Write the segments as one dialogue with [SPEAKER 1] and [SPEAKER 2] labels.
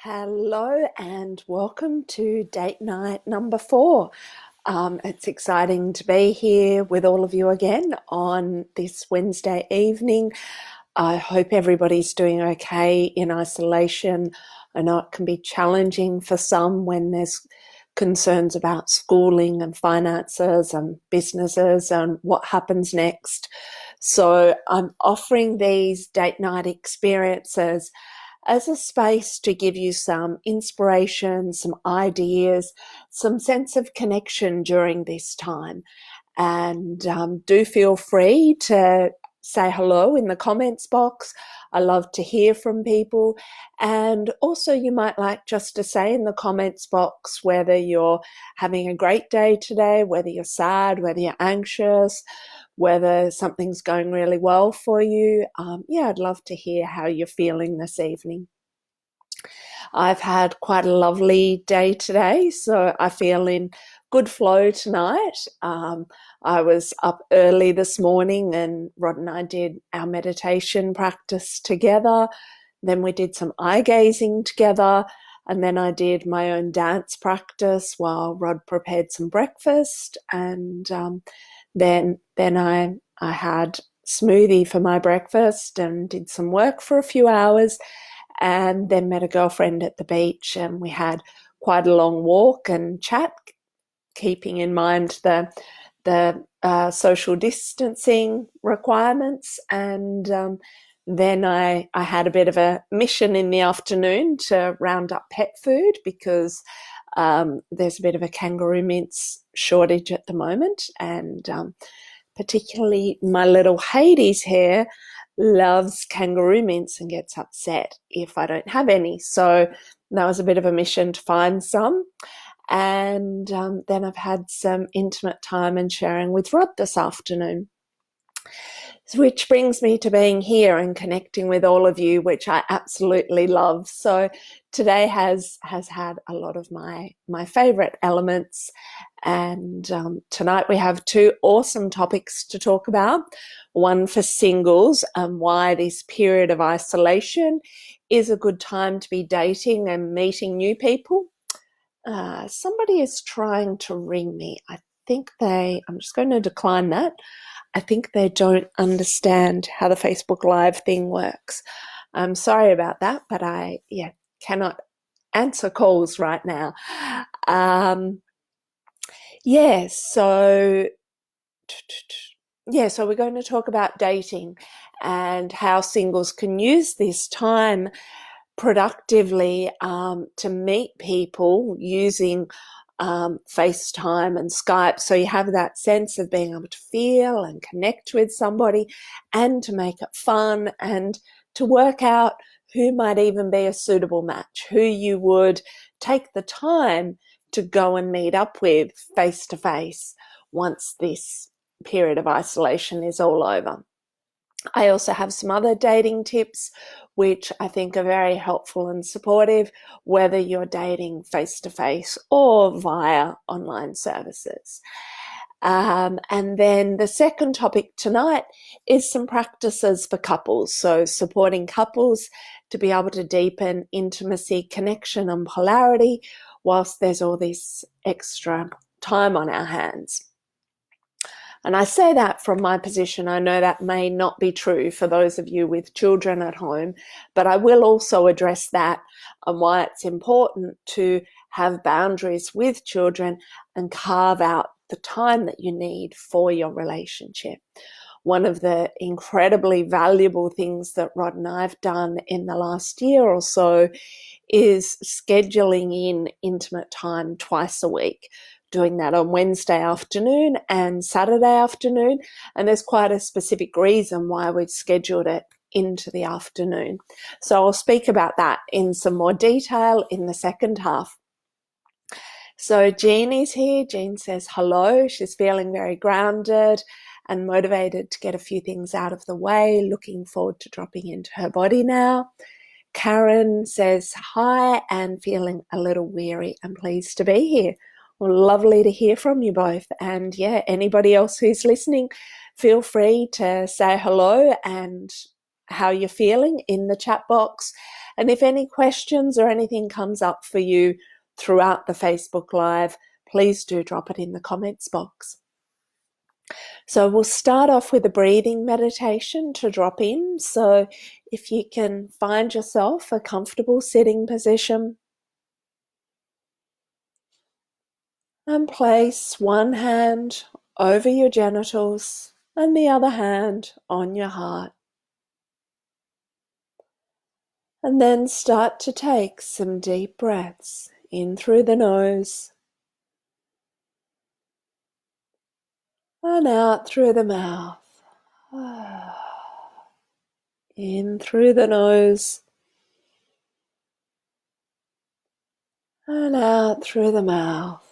[SPEAKER 1] Hello and welcome to date night number 4. It's exciting to be here with all of you again on this Wednesday evening. I hope everybody's doing okay in isolation. I know it can be challenging for some when there's concerns about schooling and finances and businesses and what happens next. So I'm offering these date night experiences as a space to give you some inspiration, some ideas, some sense of connection during this time. And do feel free to say hello in the comments box. I love to hear from people. And also you might like just to say in the comments box whether you're having a great day today, whether you're sad, whether you're anxious, whether something's going really well for you. I'd love to hear how you're feeling this evening. I've had quite a lovely day today, so I feel in good flow tonight. I was up early this morning and Rod and I did our meditation practice together. Then we did some eye gazing together. And then I did my own dance practice while Rod prepared some breakfast. And then I had smoothie for my breakfast and did some work for a few hours, and then met a girlfriend at the beach, and we had quite a long walk and chat, keeping in mind the social distancing requirements. And then I had a bit of a mission in the afternoon to round up pet food because there's a bit of a kangaroo mince shortage at the moment, and particularly my little Hades here loves kangaroo mince and gets upset if I don't have any. So that was a bit of a mission to find some. And then I've had some intimate time and sharing with Rod this afternoon, which brings me to being here and connecting with all of you, which I absolutely love. So today has had a lot of my favorite elements. And tonight we have 2 awesome topics to talk about. One for singles and why this period of isolation is a good time to be dating and meeting new people. Somebody is trying to ring me. I'm just going to decline that. I think they don't understand how the Facebook Live thing works. I'm sorry about that, but I cannot answer calls right now. So we're going to talk about dating and how singles can use this time productively to meet people using FaceTime and Skype, so you have that sense of being able to feel and connect with somebody, and to make it fun, and to work out who might even be a suitable match, who you would take the time to go and meet up with face to face once this period of isolation is all over. I also have some other dating tips which I think are very helpful and supportive, whether you're dating face-to-face or via online services. And then the second topic tonight is some practices for couples, so supporting couples to be able to deepen intimacy, connection and polarity whilst there's all this extra time on our hands. And I say that from my position. I know that may not be true for those of you with children at home, but I will also address that and why it's important to have boundaries with children and carve out the time that you need for your relationship. One of the incredibly valuable things that Rod and I have done in the last year or so is scheduling in intimate time twice a week, doing that on Wednesday afternoon and Saturday afternoon. And there's quite a specific reason why we've scheduled it into the afternoon. So I'll speak about that in some more detail in the second half. So Jean is here. Jean says hello. She's feeling very grounded and motivated to get a few things out of the way. Looking forward to dropping into her body now. Karen says hi and feeling a little weary and pleased to be here. Well, lovely to hear from you both. And anybody else who's listening, feel free to say hello and how you're feeling in the chat box. And if any questions or anything comes up for you throughout the Facebook Live, please do drop it in the comments box. So we'll start off with a breathing meditation to drop in. So if you can find yourself a comfortable sitting position, and place one hand over your genitals and the other hand on your heart. And then start to take some deep breaths in through the nose and out through the mouth. In through the nose and out through the mouth.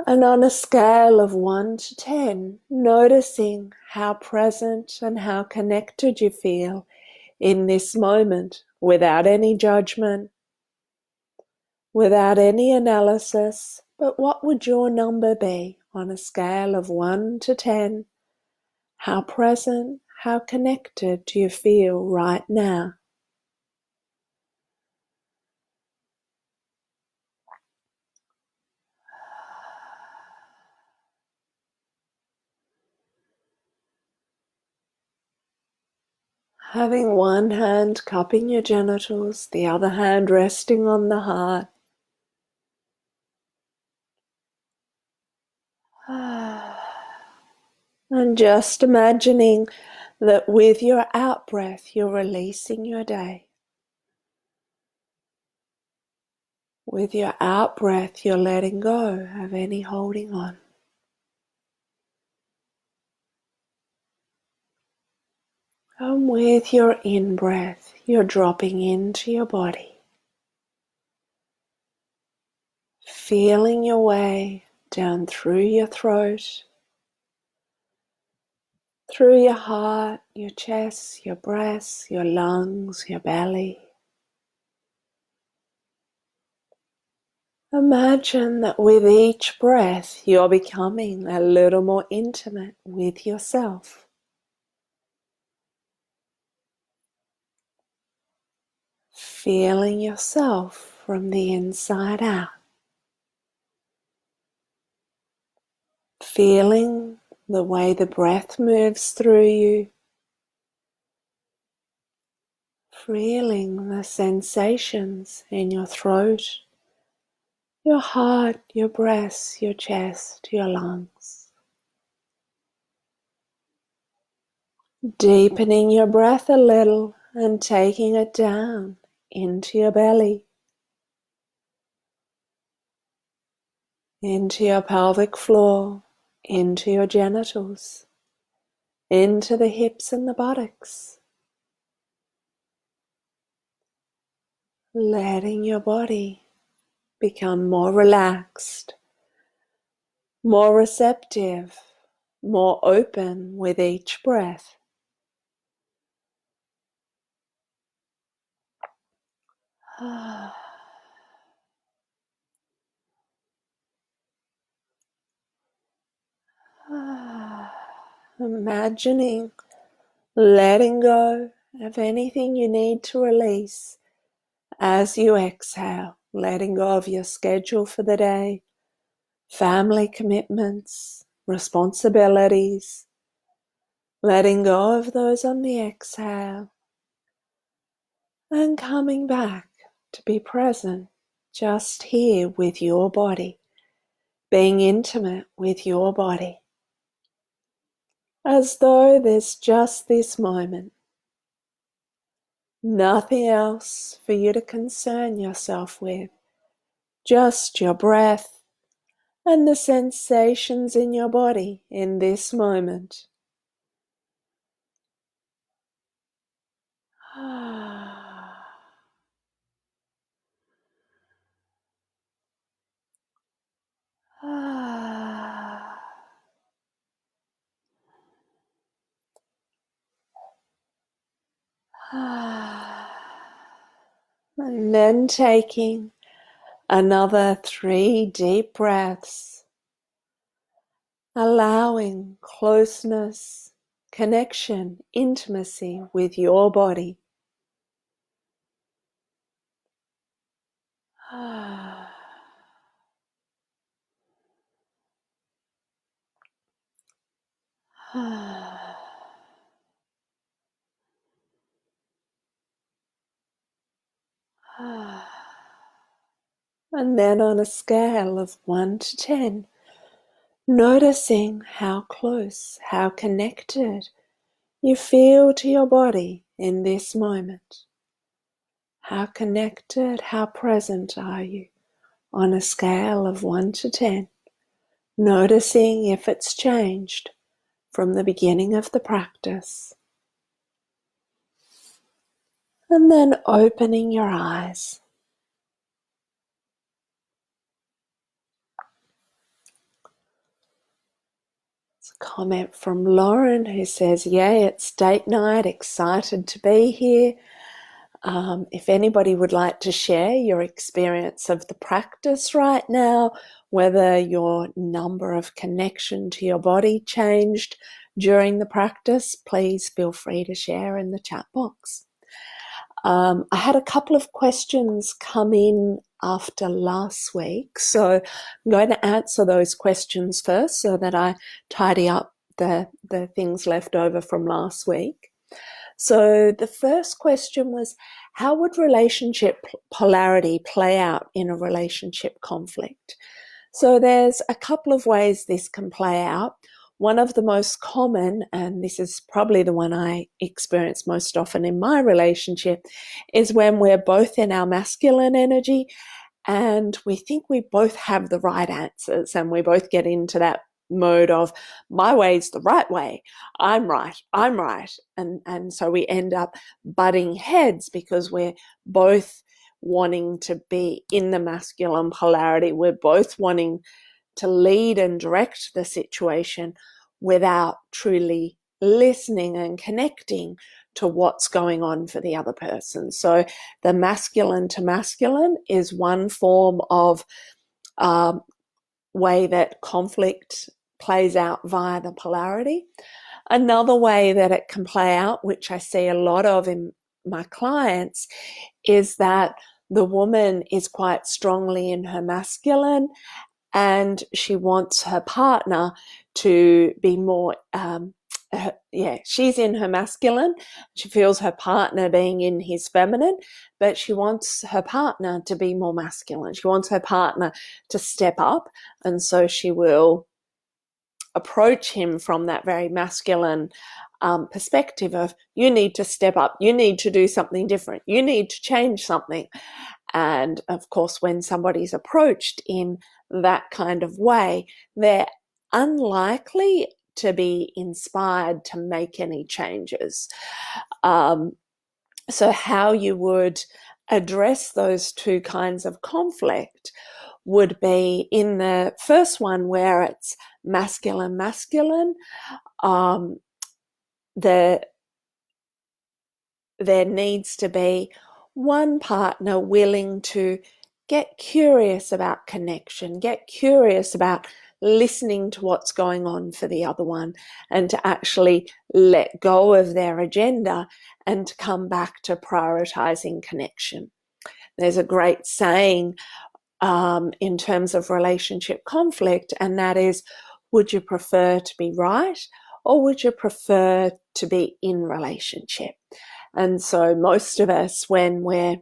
[SPEAKER 1] And on a scale of 1 to 10, noticing how present and how connected you feel in this moment, without any judgment, without any analysis, but what would your number be on a scale of 1 to 10? How present, how connected do you feel right now? Having one hand cupping your genitals, the other hand resting on the heart. And just imagining that with your out-breath, you're releasing your day. With your out-breath, you're letting go of any holding on. And with your in-breath, you're dropping into your body. Feeling your way down through your throat, through your heart, your chest, your breasts, your lungs, your belly. Imagine that with each breath, you're becoming a little more intimate with yourself. Feeling yourself from the inside out. Feeling the way the breath moves through you. Feeling the sensations in your throat, your heart, your breasts, your chest, your lungs. Deepening your breath a little and taking it down into your belly, into your pelvic floor, into your genitals, into the hips and the buttocks. Letting your body become more relaxed, more receptive, more open with each breath. Imagining letting go of anything you need to release as you exhale, letting go of your schedule for the day, family commitments, responsibilities, letting go of those on the exhale, and coming back to be present just here with your body, being intimate with your body, as though there's just this moment, nothing else for you to concern yourself with, just your breath and the sensations in your body in this moment. And then taking another 3 deep breaths allowing closeness, connection, intimacy with your body. And then on a scale of 1 to 10, noticing how close, how connected you feel to your body in this moment. How connected, how present are you on a scale of 1 to 10? Noticing if it's changed from the beginning of the practice. And then opening your eyes. It's a comment from Lauren who says, yay, it's date night, excited to be here. If anybody would like to share your experience of the practice right now, whether your number of connection to your body changed during the practice, please feel free to share in the chat box. I had a couple of questions come in after last week, so I'm going to answer those questions first so that I tidy up the things left over from last week. So the first question was, how would relationship polarity play out in a relationship conflict? So there's a couple of ways this can play out. One of the most common, and this is probably the one I experience most often in my relationship, is when we're both in our masculine energy and we think we both have the right answers and we both get into that mode of my way's the right way, I'm right. And so we end up butting heads because we're both wanting to be in the masculine polarity. We're both wanting to lead and direct the situation without truly listening and connecting to what's going on for the other person. So the masculine to masculine is one form of way that conflict plays out via the polarity. Another way that it can play out, which I see a lot of in my clients, is that the woman is quite strongly in her masculine and she wants her partner to be more, she's in her masculine. She feels her partner being in his feminine, but she wants her partner to be more masculine. She wants her partner to step up, and so she will approach him from that very masculine perspective of, you need to step up, you need to do something different, you need to change something. And of course, when somebody's approached in that kind of way, they're unlikely to be inspired to make any changes. So how you would address those two kinds of conflict would be in the first one where it's masculine, there needs to be one partner willing to get curious about connection, get curious about listening to what's going on for the other one, and to actually let go of their agenda and to come back to prioritizing connection. There's a great saying in terms of relationship conflict, and that is, would you prefer to be right or would you prefer to be in relationship? And so most of us, when we're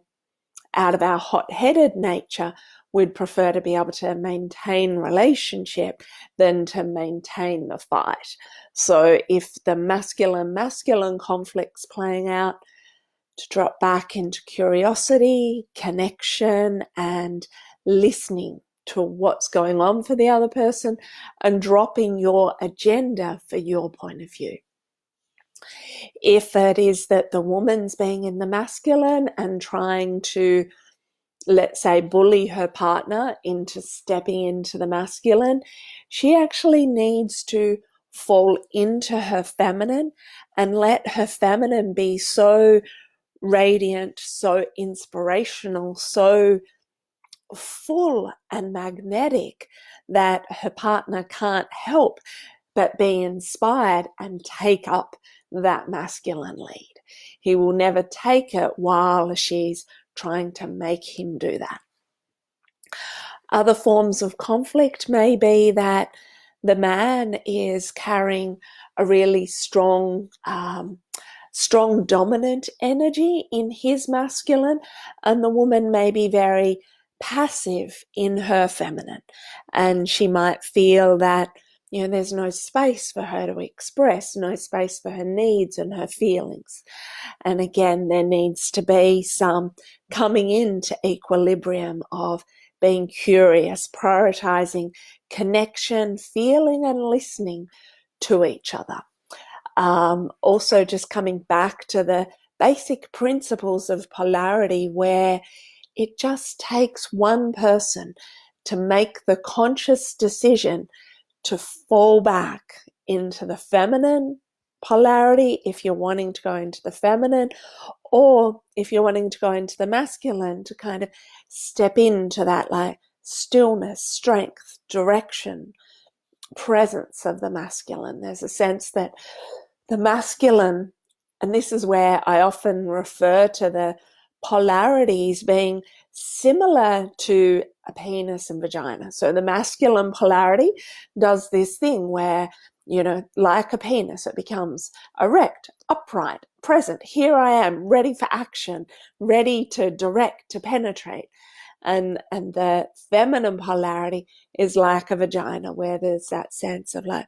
[SPEAKER 1] out of our hot-headed nature, we'd prefer to be able to maintain relationship than to maintain the fight. So if the masculine conflict's playing out, to drop back into curiosity, connection, and listening to what's going on for the other person and dropping your agenda for your point of view. If it is that the woman's being in the masculine and trying to, let's say, bully her partner into stepping into the masculine, she actually needs to fall into her feminine and let her feminine be so radiant, so inspirational, so full and magnetic that her partner can't help but be inspired and take up that masculine lead. He will never take it while she's trying to make him do that. Other forms of conflict may be that the man is carrying a really strong dominant energy in his masculine, and the woman may be very passive in her feminine, and she might feel that there's no space for her to express, no space for her needs and her feelings. And again, there needs to be some coming into equilibrium of being curious, prioritizing connection, feeling and listening to each other. Also just coming back to the basic principles of polarity, where it just takes one person to make the conscious decision to fall back into the feminine polarity if you're wanting to go into the feminine, or if you're wanting to go into the masculine, to kind of step into that like stillness, strength, direction, presence of the masculine. There's a sense that the masculine, and this is where I often refer to the polarities being similar to a penis and vagina. So the masculine polarity does this thing where, like a penis, it becomes erect, upright, present. Here I am, ready for action, ready to direct, to penetrate. And the feminine polarity is like a vagina, where there's that sense of like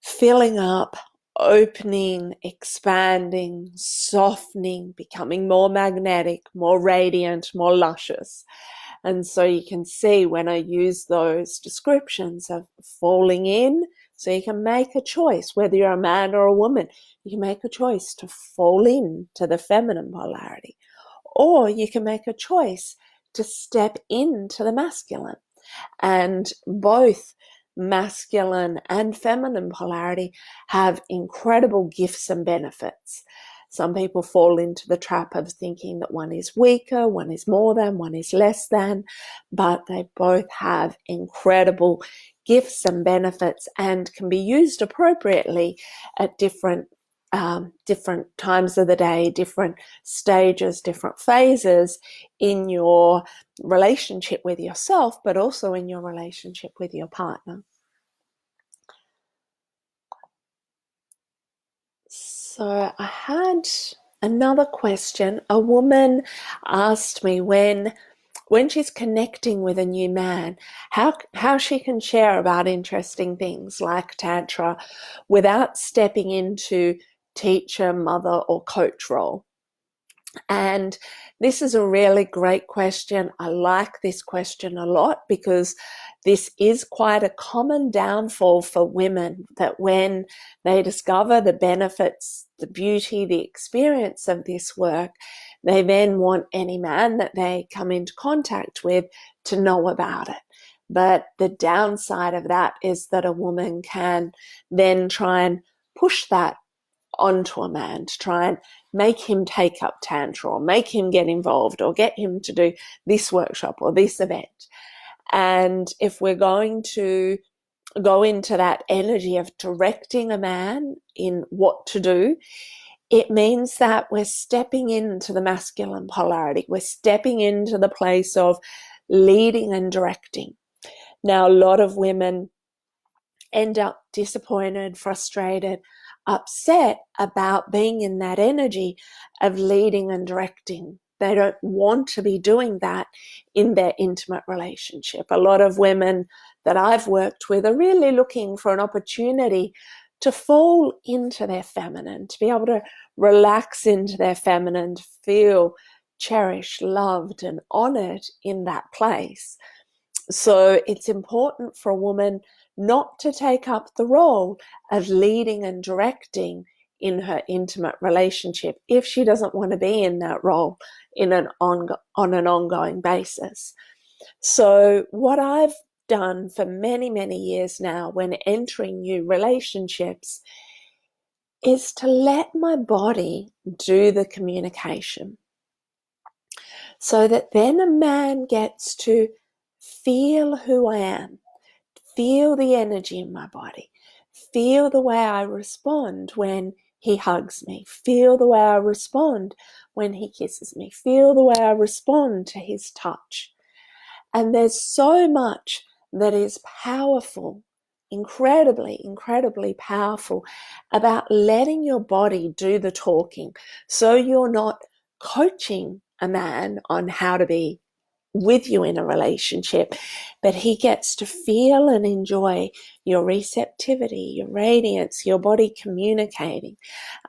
[SPEAKER 1] filling up, opening, expanding, softening, becoming more magnetic, more radiant, more luscious. And so you can see when I use those descriptions of falling in, so you can make a choice, whether you're a man or a woman, you can make a choice to fall in to the feminine polarity, or you can make a choice to step into the masculine. And both masculine and feminine polarity have incredible gifts and benefits. Some people fall into the trap of thinking that one is weaker, one is more than, one is less than, but they both have incredible gifts and benefits and can be used appropriately at different times of the day, different stages, different phases in your relationship with yourself, but also in your relationship with your partner. So I had another question. A woman asked me when she's connecting with a new man, how she can share about interesting things like Tantra without stepping into teacher, mother, or coach role. And this is a really great question. I like this question a lot because this is quite a common downfall for women, that when they discover the benefits, the beauty, the experience of this work, they then want any man that they come into contact with to know about it. But the downside of that is that a woman can then try and push that onto a man to try and make him take up Tantra, or make him get involved, or get him to do this workshop or this event. And if we're going to go into that energy of directing a man in what to do, it means that we're stepping into the masculine polarity. We're stepping into the place of leading and directing. Now, a lot of women end up disappointed, frustrated, upset about being in that energy of leading and directing. They don't want to be doing that in their intimate relationship. A lot of women that I've worked with are really looking for an opportunity to fall into their feminine, to be able to relax into their feminine, to feel cherished, loved, and honored in that place. So it's important for a woman not to take up the role of leading and directing in her intimate relationship if she doesn't want to be in that role on an ongoing basis. So what I've done for many, many years now when entering new relationships is to let my body do the communication. so that then a man gets to feel who I am, feel the energy in my body, feel the way I respond when he hugs me, feel the way I respond when he kisses me, feel the way I respond to his touch. And there's so much that is powerful, incredibly, incredibly powerful about letting your body do the talking. So you're not coaching a man on how to be with you in a relationship, but he gets to feel and enjoy your receptivity, your radiance, your body communicating.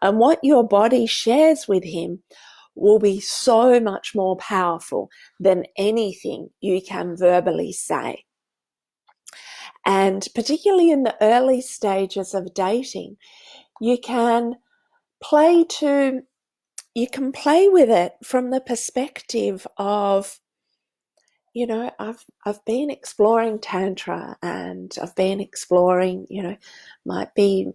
[SPEAKER 1] And what your body shares with him will be so much more powerful than anything you can verbally say. And particularly in the early stages of dating, you can play with it from the perspective of, I've been exploring Tantra, and I've been exploring, you might be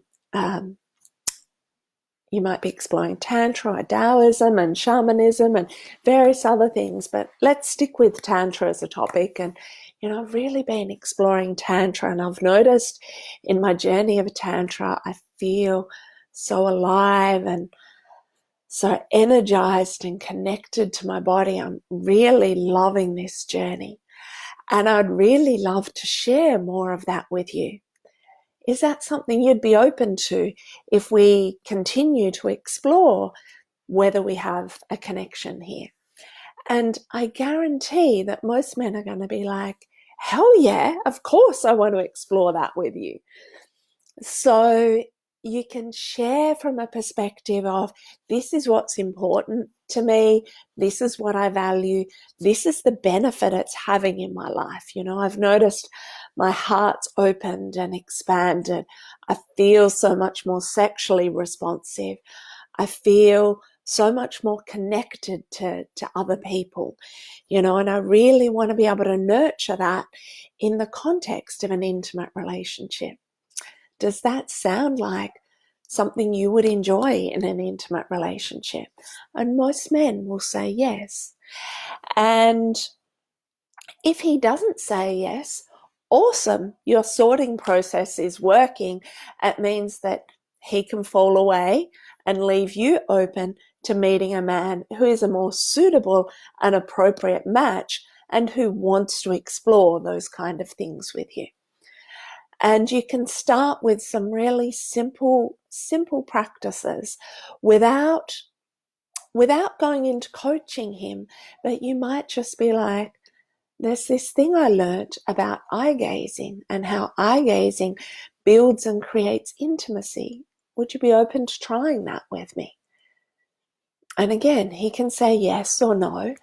[SPEAKER 1] exploring Tantra or Taoism and shamanism and various other things, but let's stick with Tantra as a topic. And, I've really been exploring Tantra, and I've noticed in my journey of Tantra, I feel so alive and so energized and connected to my body. I'm really loving this journey, and I'd really love to share more of that with you. Is that something you'd be open to if we continue to explore whether we have a connection here? And I guarantee that most men are going to be like, hell yeah, of course I want to explore that with you. So you can share from a perspective of, this is what's important to me, this is what I value, this is the benefit it's having in my life. I've noticed my heart's opened and expanded. I feel so much more sexually responsive. I feel so much more connected to other people, and I really want to be able to nurture that in the context of an intimate relationship. Does that sound like something you would enjoy in an intimate relationship? And most men will say yes. And if he doesn't say yes, awesome, your sorting process is working. It means that he can fall away and leave you open to meeting a man who is a more suitable and appropriate match and who wants to explore those kind of things with you. And you can start with some really simple practices without going into coaching him, but you might just be like, there's this thing I learned about eye gazing and how eye gazing builds and creates intimacy. Would you be open to trying that with me? And again, he can say yes or no.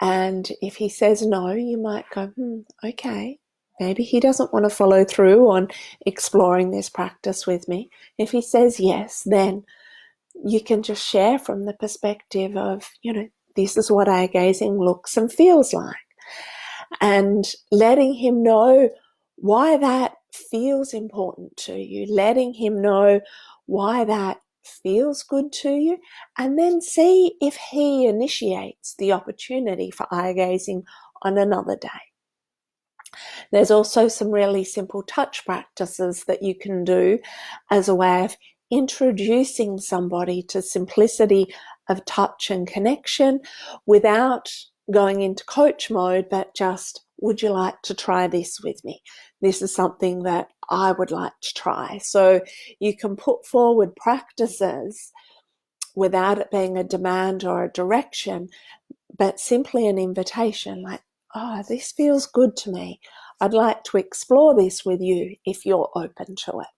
[SPEAKER 1] And if he says no, you might go, okay, maybe he doesn't want to follow through on exploring this practice with me. If he says yes, then you can just share from the perspective of, this is what eye gazing looks and feels like. And letting him know why that feels important to you, letting him know why that feels good to you, and then see if he initiates the opportunity for eye gazing on another day. There's also some really simple touch practices that you can do as a way of introducing somebody to simplicity of touch and connection without going into coach mode, but just, would you like to try this with me? This is something that I would like to try. So you can put forward practices without it being a demand or a direction, but simply an invitation, like, oh, this feels good to me. I'd like to explore this with you if you're open to it.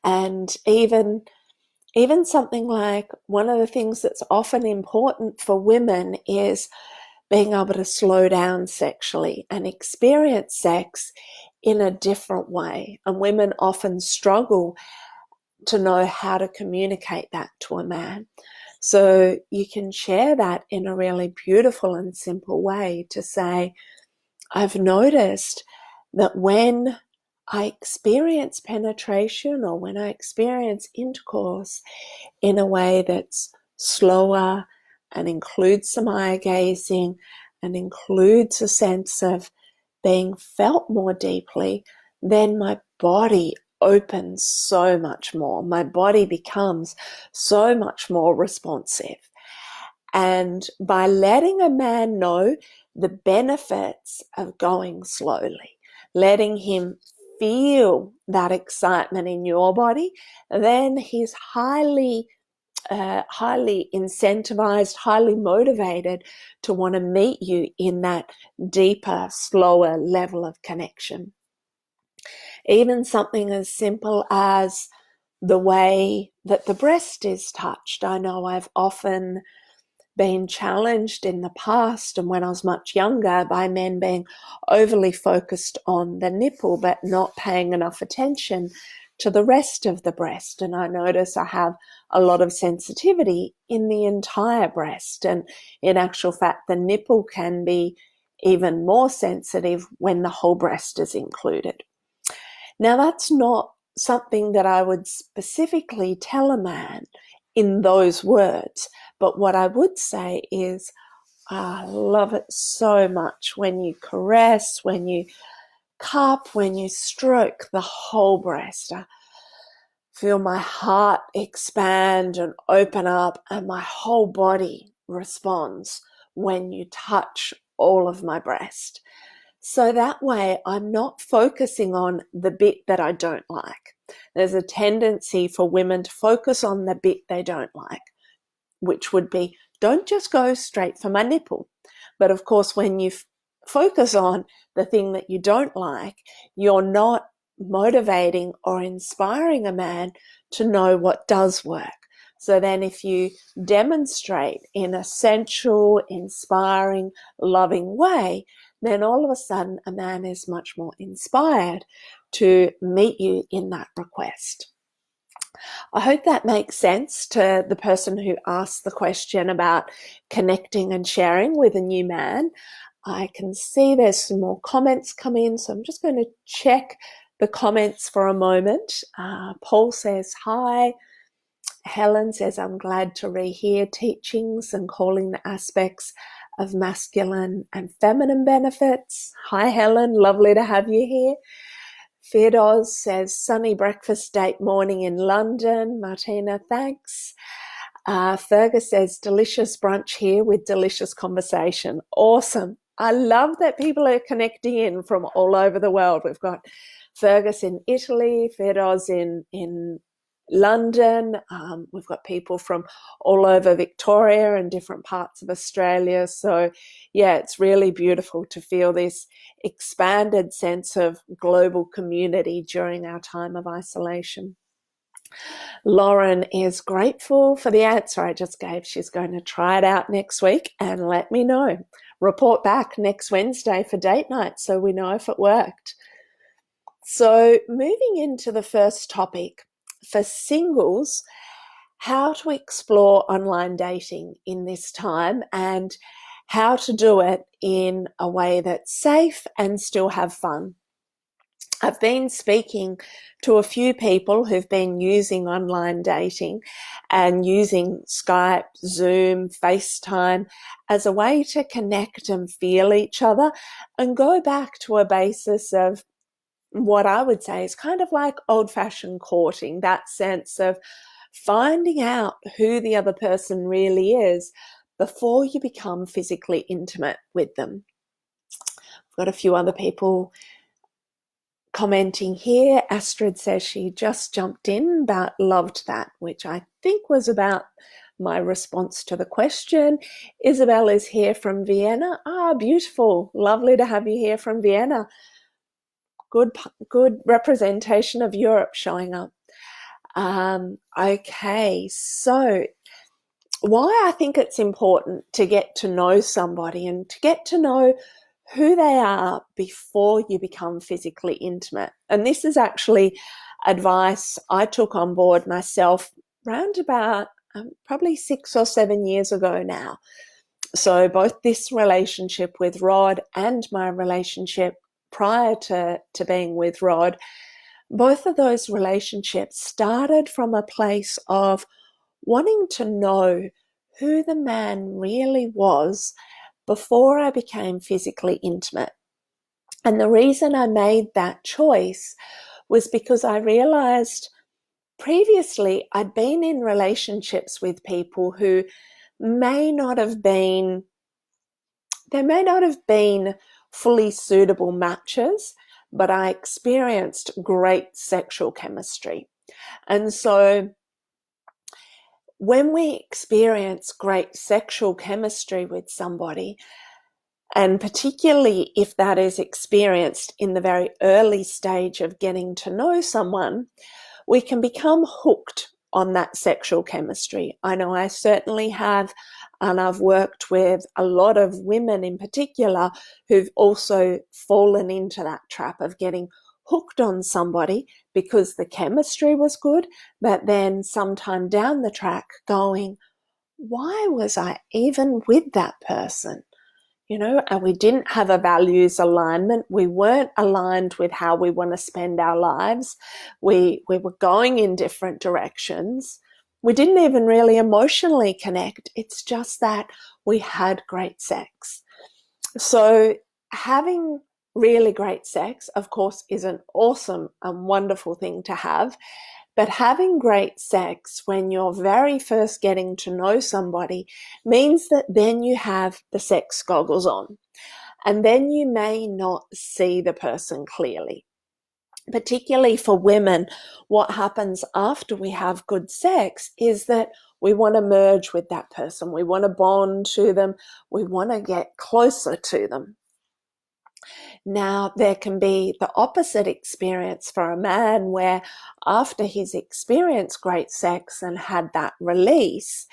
[SPEAKER 1] And even something like, one of the things that's often important for women is being able to slow down sexually and experience sex in a different way. And women often struggle to know how to communicate that to a man. So you can share that in a really beautiful and simple way to say, I've noticed that when I experience penetration or when I experience intercourse in a way that's slower and includes some eye gazing and includes a sense of being felt more deeply, then my body opens so much more. My body becomes so much more responsive. And by letting a man know the benefits of going slowly, letting him feel that excitement in your body, then he's highly incentivized, highly motivated to want to meet you in that deeper, slower level of connection. Even something as simple as the way that the breast is touched. I know I've often been challenged in the past and when I was much younger by men being overly focused on the nipple but not paying enough attention to the rest of the breast. And I notice I have a lot of sensitivity in the entire breast. And in actual fact, the nipple can be even more sensitive when the whole breast is included. Now, that's not something that I would specifically tell a man in those words. But what I would say is, I love it so much when you caress, when you cup, when you stroke the whole breast. I feel my heart expand and open up, and my whole body responds when you touch all of my breast. So that way I'm not focusing on the bit that I don't like. There's a tendency for women to focus on the bit they don't like, which would be, don't just go straight for my nipple. But of course, when you focus on the thing that you don't like, you're not motivating or inspiring a man to know what does work. So then if you demonstrate in a sensual, inspiring, loving way, then all of a sudden a man is much more inspired to meet you in that request. I hope that makes sense to the person who asked the question about connecting and sharing with a new man. I can see there's some more comments come in, so I'm just going to check the comments for a moment. Paul says hi. Helen says, I'm glad to rehear teachings and calling the aspects of masculine and feminine benefits. Hi, Helen. Lovely to have you here. Firdoz says, sunny breakfast date morning in London. Martina, thanks. Fergus says, delicious brunch here with delicious conversation. Awesome. I love that people are connecting in from all over the world. We've got Fergus in Italy, Firdoz in London. We've got people from all over Victoria and different parts of Australia. So yeah, it's really beautiful to feel this expanded sense of global community during our time of isolation. Lauren is grateful for the answer I just gave. She's going to try it out next week and let me know. Report back next Wednesday for date night so we know if it worked. So moving into the first topic, for singles, how to explore online dating in this time and how to do it in a way that's safe and still have fun. I've been speaking to a few people who've been using online dating and using Skype, Zoom, Facetime as a way to connect and feel each other and go back to a basis of what I would say is kind of like old-fashioned courting, that sense of finding out who the other person really is before you become physically intimate with them. I've got a few other people commenting here. Astrid says she just jumped in but loved that, which I think was about my response to the question. Isabel is here from Vienna. Beautiful. Lovely to have you here from Vienna. Good representation of Europe showing up. Okay, so why I think it's important to get to know somebody and to get to know who they are before you become physically intimate. And this is actually advice I took on board myself around about probably 6 or 7 years ago now. So both this relationship with Rod and my relationship prior to being with Rod, both of those relationships started from a place of wanting to know who the man really was before I became physically intimate. And the reason I made that choice was because I realized previously I'd been in relationships with people who may not have been fully suitable matches, but I experienced great sexual chemistry. And so when we experience great sexual chemistry with somebody, and particularly if that is experienced in the very early stage of getting to know someone, we can become hooked on that sexual chemistry. I know I certainly have, and I've worked with a lot of women in particular who've also fallen into that trap of getting hooked on somebody because the chemistry was good, but then sometime down the track going, why was I even with that person? And we didn't have a values alignment. We weren't aligned with how we want to spend our lives. We were going in different directions. We didn't even really emotionally connect. It's just that we had great sex. So having really great sex, of course, is an awesome and wonderful thing to have. But having great sex when you're very first getting to know somebody means that then you have the sex goggles on, and then you may not see the person clearly. Particularly for women, what happens after we have good sex is that we want to merge with that person. We want to bond to them. We want to get closer to them. Now, there can be the opposite experience for a man where after he's experienced great sex and had that release,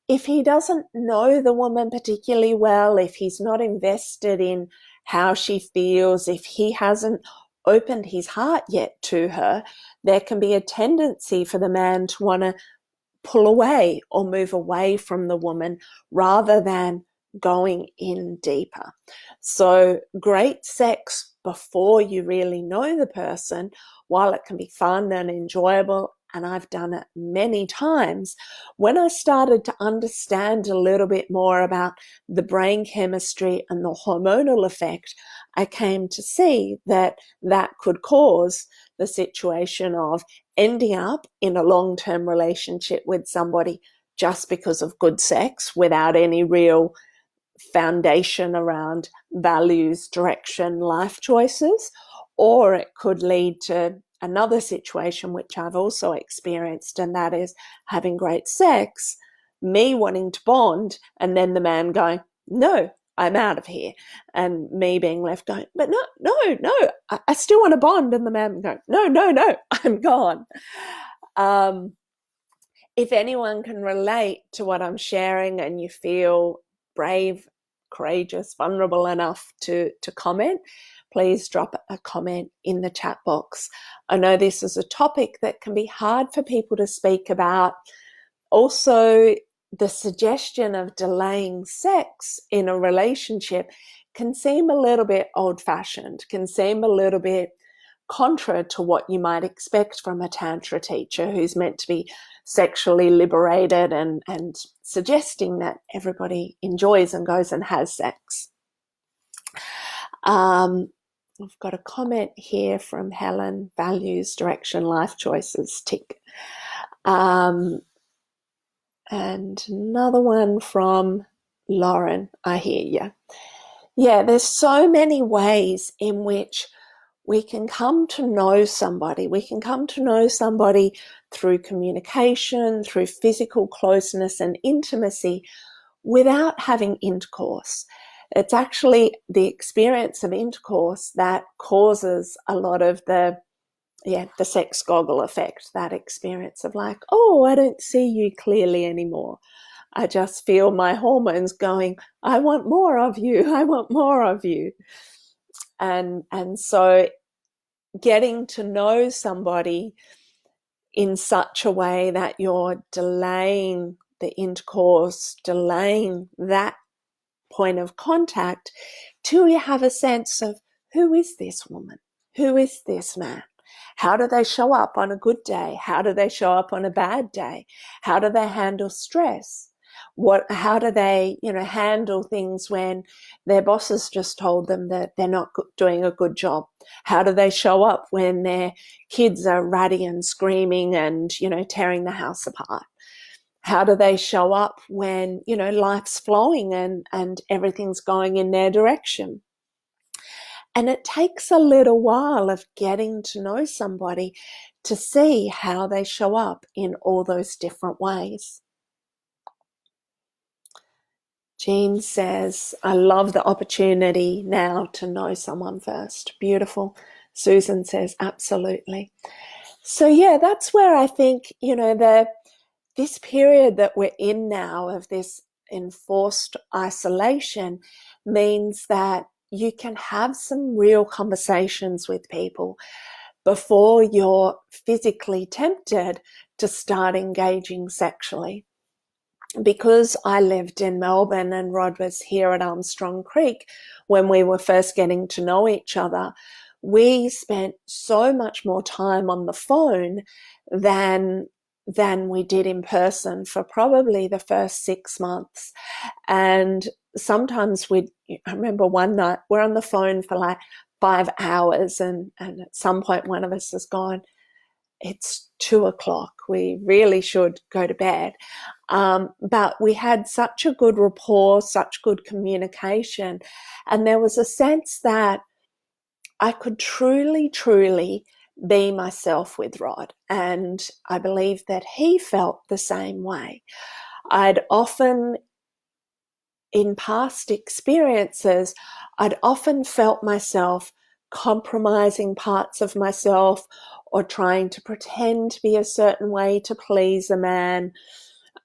[SPEAKER 1] if he doesn't know the woman particularly well, if he's not invested in how she feels, if he hasn't opened his heart yet to her, there can be a tendency for the man to want to pull away or move away from the woman rather than going in deeper. So great sex before you really know the person, while it can be fun and enjoyable, and I've done it many times, when I started to understand a little bit more about the brain chemistry and the hormonal effect, I came to see that that could cause the situation of ending up in a long-term relationship with somebody just because of good sex without any real foundation around values, direction, life choices, or it could lead to another situation which I've also experienced, and that is having great sex, me wanting to bond, and then the man going, no, I'm out of here, and me being left going, but no, I still want to bond, and the man going, no, I'm gone. If anyone can relate to what I'm sharing and you feel brave, courageous, vulnerable enough to comment, please drop a comment in the chat box. I know this is a topic that can be hard for people to speak about. Also, the suggestion of delaying sex in a relationship can seem a little bit old-fashioned, can seem a little bit contra to what you might expect from a Tantra teacher who's meant to be sexually liberated and suggesting that everybody enjoys and goes and has sex. We've got a comment here from Helen, values, direction, life choices, tick. And another one from Lauren, I hear you. Yeah, there's so many ways in which we can come to know somebody. We can come to know somebody through communication, through physical closeness and intimacy without having intercourse. It's actually the experience of intercourse that causes a lot of the sex goggle effect, that experience of like, oh, I don't see you clearly anymore. I just feel my hormones going, I want more of you. I want more of you. And so getting to know somebody in such a way that you're delaying the intercourse, delaying that point of contact till you have a sense of who is this woman? Who is this man? How do they show up on a good day? How do they show up on a bad day? How do they handle stress? How do they, handle things when their bosses just told them that they're not doing a good job? How do they show up when their kids are ratty and screaming and, tearing the house apart? How do they show up when, life's flowing and everything's going in their direction? And it takes a little while of getting to know somebody to see how they show up in all those different ways. Jean says, I love the opportunity now to know someone first. Beautiful. Susan says, absolutely. So yeah, that's where I think, this period that we're in now of this enforced isolation means that you can have some real conversations with people before you're physically tempted to start engaging sexually. Because I lived in Melbourne and Rod was here at Armstrong Creek when we were first getting to know each other, we spent so much more time on the phone than we did in person for probably the first 6 months. And sometimes I remember one night we're on the phone for like 5 hours and at some point one of us has gone, it's 2:00. We really should go to bed. But we had such a good rapport, such good communication. And there was a sense that I could truly, truly be myself with Rod. And I believe that he felt the same way. I'd often, in past experiences, I'd often felt myself compromising parts of myself or trying to pretend to be a certain way to please a man,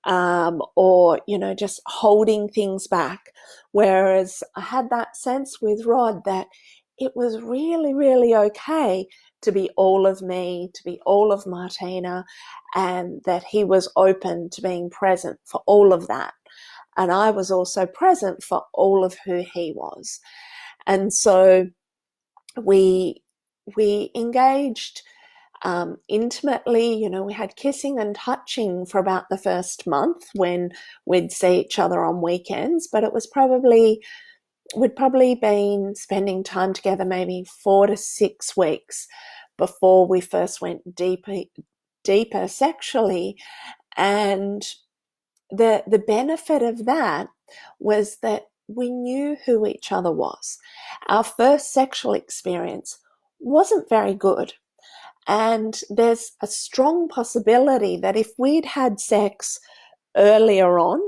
[SPEAKER 1] or, just holding things back. Whereas I had that sense with Rod that it was really, really okay to be all of me, to be all of Martina, and that he was open to being present for all of that. And I was also present for all of who he was. And so we engaged intimately. We had kissing and touching for about the first month when we'd see each other on weekends, but we'd probably been spending time together maybe 4 to 6 weeks before we first went deeper sexually. And the benefit of that was that we knew who each other was. Our first sexual experience wasn't very good. And there's a strong possibility that if we'd had sex earlier on,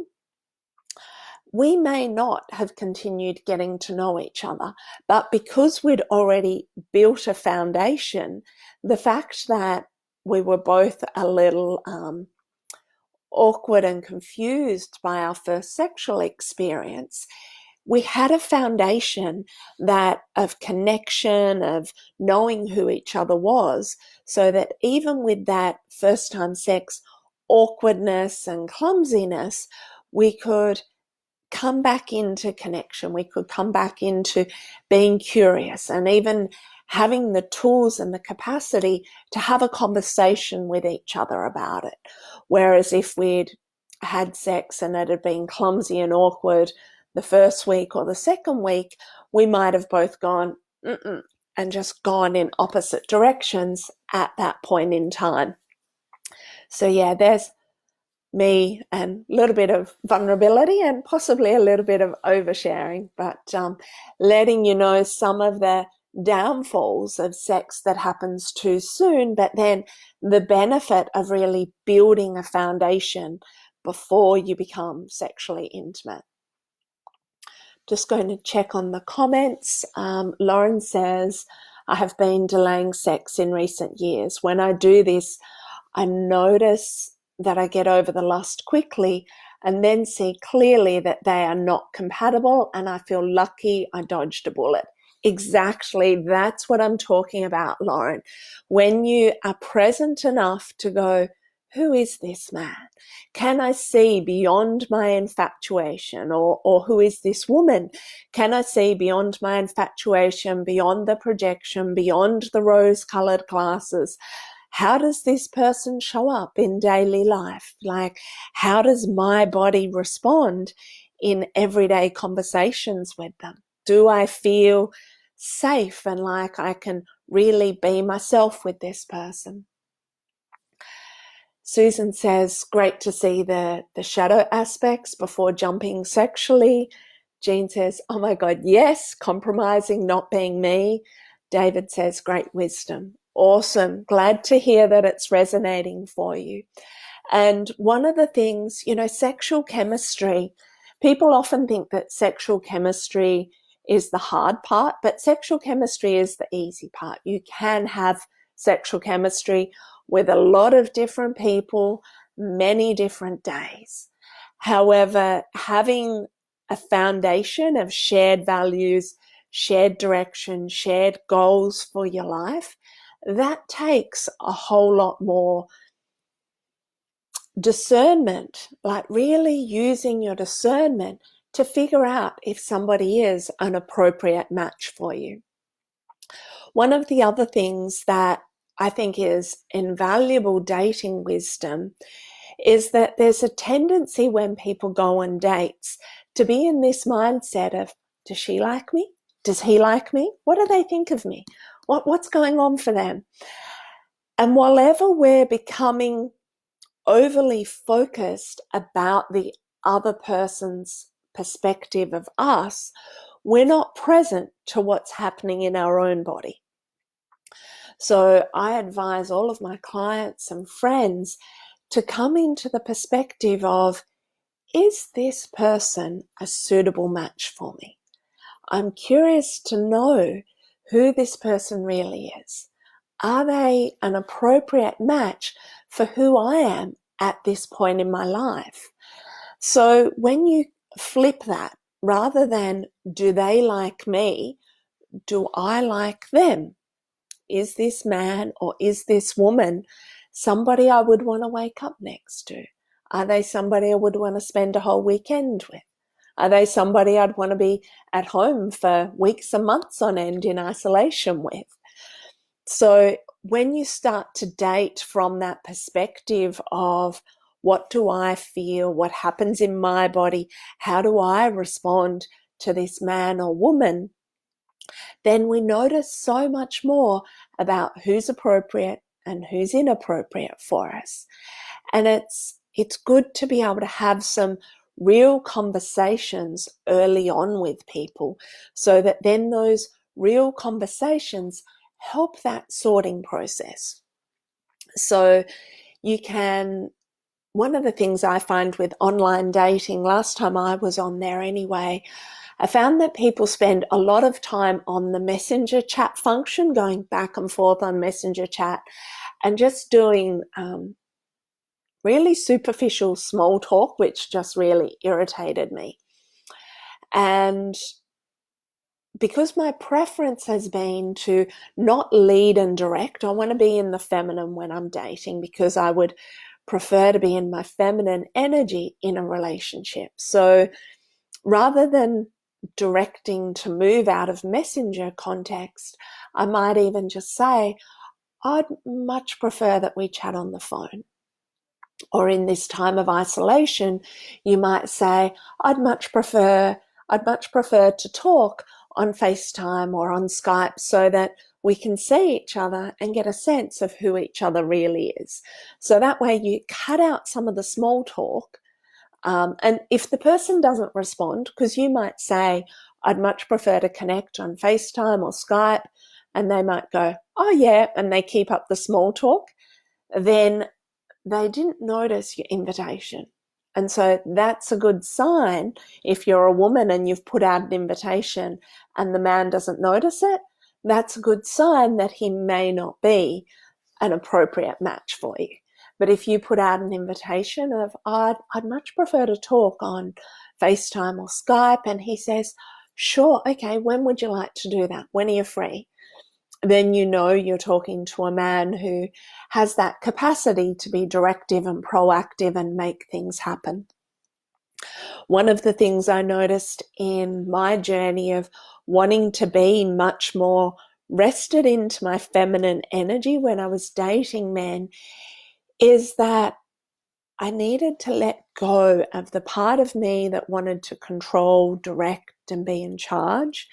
[SPEAKER 1] we may not have continued getting to know each other. But because we'd already built a foundation, the fact that we were both a little awkward and confused by our first sexual experience, we had a foundation of connection, of knowing who each other was, so that even with that first time sex awkwardness and clumsiness, we could come back into connection. We could come back into being curious and even having the tools and the capacity to have a conversation with each other about it. Whereas if we'd had sex and it had been clumsy and awkward the first week or the second week, we might have both gone, and just gone in opposite directions at that point in time. So yeah, there's me and a little bit of vulnerability and possibly a little bit of oversharing, but letting you know some of the downfalls of sex that happens too soon, but then the benefit of really building a foundation before you become sexually intimate. Just going to check on the comments. Lauren says, I have been delaying sex in recent years. When I do this, I notice that I get over the lust quickly and then see clearly that they are not compatible, and I feel lucky I dodged a bullet. Exactly. That's what I'm talking about, Lauren. When you are present enough to go, who is this man? Can I see beyond my infatuation? Or who is this woman? Can I see beyond my infatuation, beyond the projection, beyond the rose-colored glasses? how does this person show up in daily life? Like, how does my body respond in everyday conversations with them? Do I feel safe and like I can really be myself with this person? Susan says, great to see the shadow aspects before jumping sexually. Jean says, oh my God, yes, compromising, not being me. David says, great wisdom. Awesome. Glad to hear that it's resonating for you. And one of the things, sexual chemistry, people often think that sexual chemistry is the hard part, but sexual chemistry is the easy part. You can have sexual chemistry with a lot of different people, many different days. However, having a foundation of shared values, shared direction, shared goals for your life, that takes a whole lot more discernment, like really using your discernment to figure out if somebody is an appropriate match for you. One of the other things that I think is invaluable dating wisdom is that there's a tendency when people go on dates to be in this mindset of, does she like me? Does he like me? What do they think of me? What's going on for them? And whenever we're becoming overly focused about the other person's perspective of us, we're not present to what's happening in our own body. So I advise all of my clients and friends to come into the perspective of, is this person a suitable match for me? I'm curious to know who this person really is. Are they an appropriate match for who I am at this point in my life? So when you flip that, rather than do they like me, do I like them? Is this man or is this woman somebody I would want to wake up next to? Are they somebody I would want to spend a whole weekend with? Are they somebody I'd want to be at home for weeks and months on end in isolation with? So when you start to date from that perspective of, what do I feel? What happens in my body? How do I respond to this man or woman? Then we notice so much more about who's appropriate and who's inappropriate for us. And it's good to be able to have some real conversations early on with people, so that then those real conversations help that sorting process. So one of the things I find with online dating, last time I was on there anyway, I found that people spend a lot of time on the messenger chat function, going back and forth on messenger chat and just doing really superficial small talk, which just really irritated me. And because my preference has been to not lead and direct, I want to be in the feminine when I'm dating, because I would prefer to be in my feminine energy in a relationship. So rather than directing to move out of messenger context, I might even just say, I'd much prefer that we chat on the phone. Or in this time of isolation, you might say, I'd much prefer to talk on Facetime or on Skype, so that we can see each other and get a sense of who each other really is. So that way you cut out some of the small talk. And if the person doesn't respond, because you might say, I'd much prefer to connect on FaceTime or Skype, and they might go, oh yeah, and they keep up the small talk, then they didn't notice your invitation. And so that's a good sign. If you're a woman and you've put out an invitation and the man doesn't notice it, that's a good sign that he may not be an appropriate match for you. But if you put out an invitation of, I'd much prefer to talk on FaceTime or Skype, and he says, sure, okay, when would you like to do that? When are you free? Then you know you're talking to a man who has that capacity to be directive and proactive and make things happen. One of the things I noticed in my journey of wanting to be much more rested into my feminine energy when I was dating men is that I needed to let go of the part of me that wanted to control, direct, and be in charge,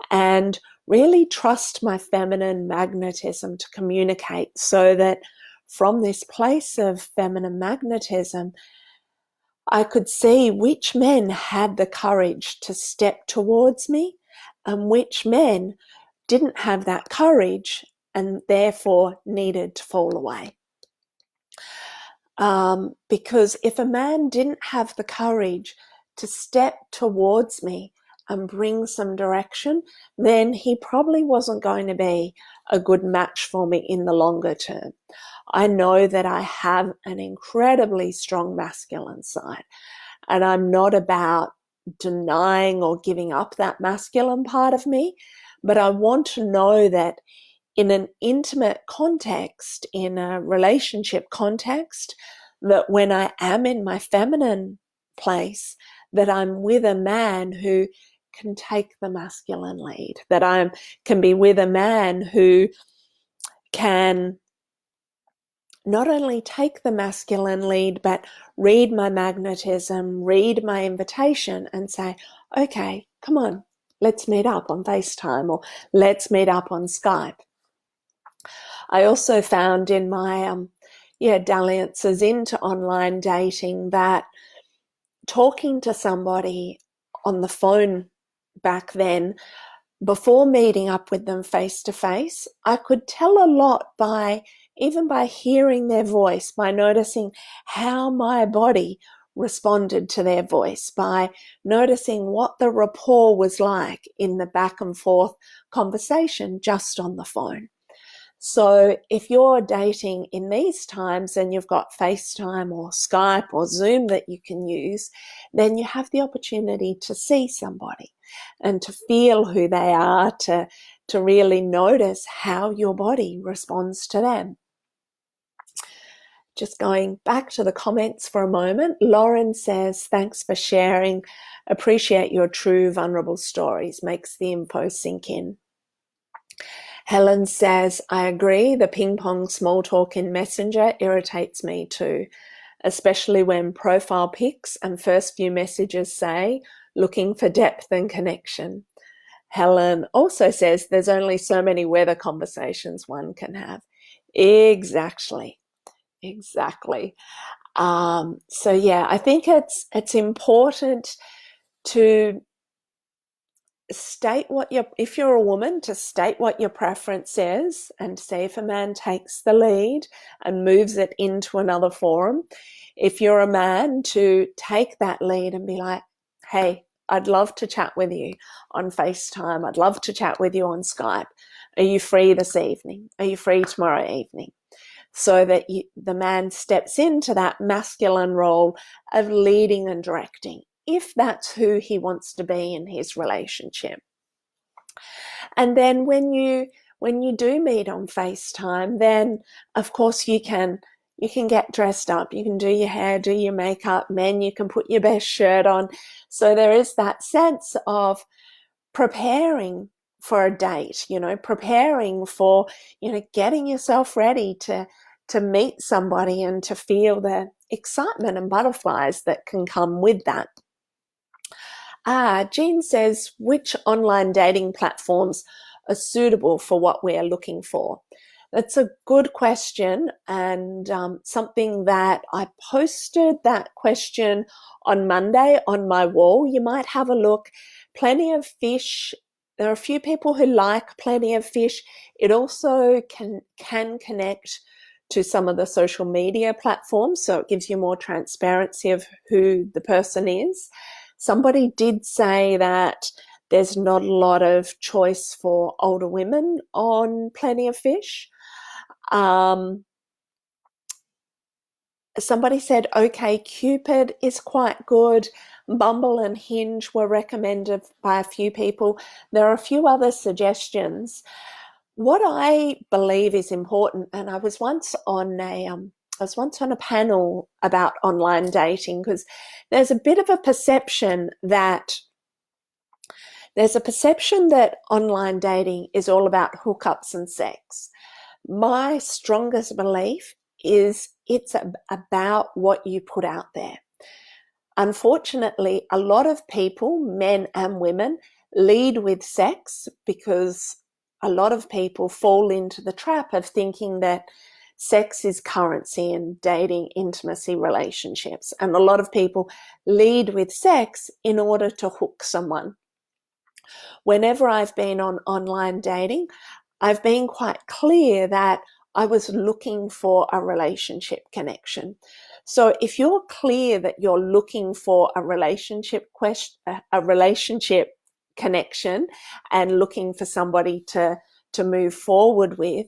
[SPEAKER 1] and really trust my feminine magnetism to communicate, so that from this place of feminine magnetism, I could see which men had the courage to step towards me and which men didn't have that courage and therefore needed to fall away. Because if a man didn't have the courage to step towards me and bring some direction, then he probably wasn't going to be a good match for me in the longer term. I know that I have an incredibly strong masculine side, and I'm not about denying or giving up that masculine part of me, but I want to know that in an intimate context, in a relationship context, that when I am in my feminine place, that I'm with a man who can take the masculine lead, that I can be with a man who can not only take the masculine lead, but read my magnetism, read my invitation and say, okay, come on, let's meet up on FaceTime, or let's meet up on Skype. I also found in my dalliances into online dating that talking to somebody on the phone back then, before meeting up with them face to face, I could tell a lot even by hearing their voice, by noticing how my body responded to their voice, by noticing what the rapport was like in the back and forth conversation just on the phone. So if you're dating in these times and you've got FaceTime or Skype or Zoom that you can use, then you have the opportunity to see somebody and to feel who they are, to really notice how your body responds to them. Just going back to the comments for a moment, Lauren says, thanks for sharing. Appreciate your true, vulnerable stories. Makes the info sink in. Helen says, I agree, the ping-pong small talk in Messenger irritates me too, especially when profile pics and first few messages say, looking for depth and connection. Helen also says there's only so many weather conversations one can have. Exactly. So yeah, I think it's important to state if you're a woman, to state what your preference is, and say if a man takes the lead and moves it into another forum. If you're a man, to take that lead and be like, hey, I'd love to chat with you on FaceTime. I'd love to chat with you on Skype. Are you free this evening? Are you free tomorrow evening? So that the man steps into that masculine role of leading and directing, if that's who he wants to be in his relationship. And then when you do meet on FaceTime, then of course you can get dressed up, you can do your hair, do your makeup. Men, you can put your best shirt on. So there is that sense of preparing for a date, preparing for, getting yourself ready to meet somebody and to feel the excitement and butterflies that can come with that. Jean says, which online dating platforms are suitable for what we are looking for? That's a good question, and something that I posted that question on Monday on my wall. You might have a look. Plenty of Fish. There are a few people who like Plenty of Fish. It also can connect to some of the social media platforms, so it gives you more transparency of who the person is. Somebody did say that there's not a lot of choice for older women on Plenty of Fish. Somebody said, okay, Cupid is quite good. Bumble and Hinge were recommended by a few people. There are a few other suggestions. What I believe is important, and I was once on a panel about online dating, because there's a bit of a perception that There's a perception that online dating is all about hookups and sex. My strongest belief is it's about what you put out there. Unfortunately, a lot of people, men and women, lead with sex because a lot of people fall into the trap of thinking that sex is currency in dating, intimacy, relationships. And a lot of people lead with sex in order to hook someone. Whenever I've been on online dating, I've been quite clear that I was looking for a relationship connection. So if you're clear that you're looking for a relationship connection and looking for somebody to move forward with,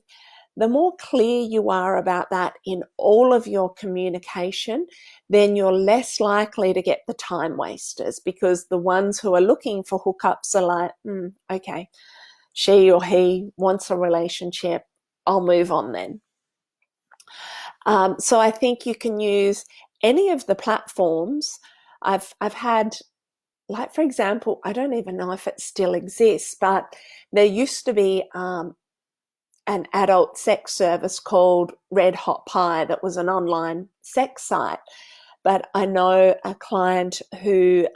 [SPEAKER 1] the more clear you are about that in all of your communication, then you're less likely to get the time wasters, because the ones who are looking for hookups are like, okay, she or he wants a relationship, I'll move on then. So I think you can use any of the platforms. I've had, like, for example, I don't even know if it still exists, but there used to be an adult sex service called Red Hot Pie that was an online sex site. But I know a client who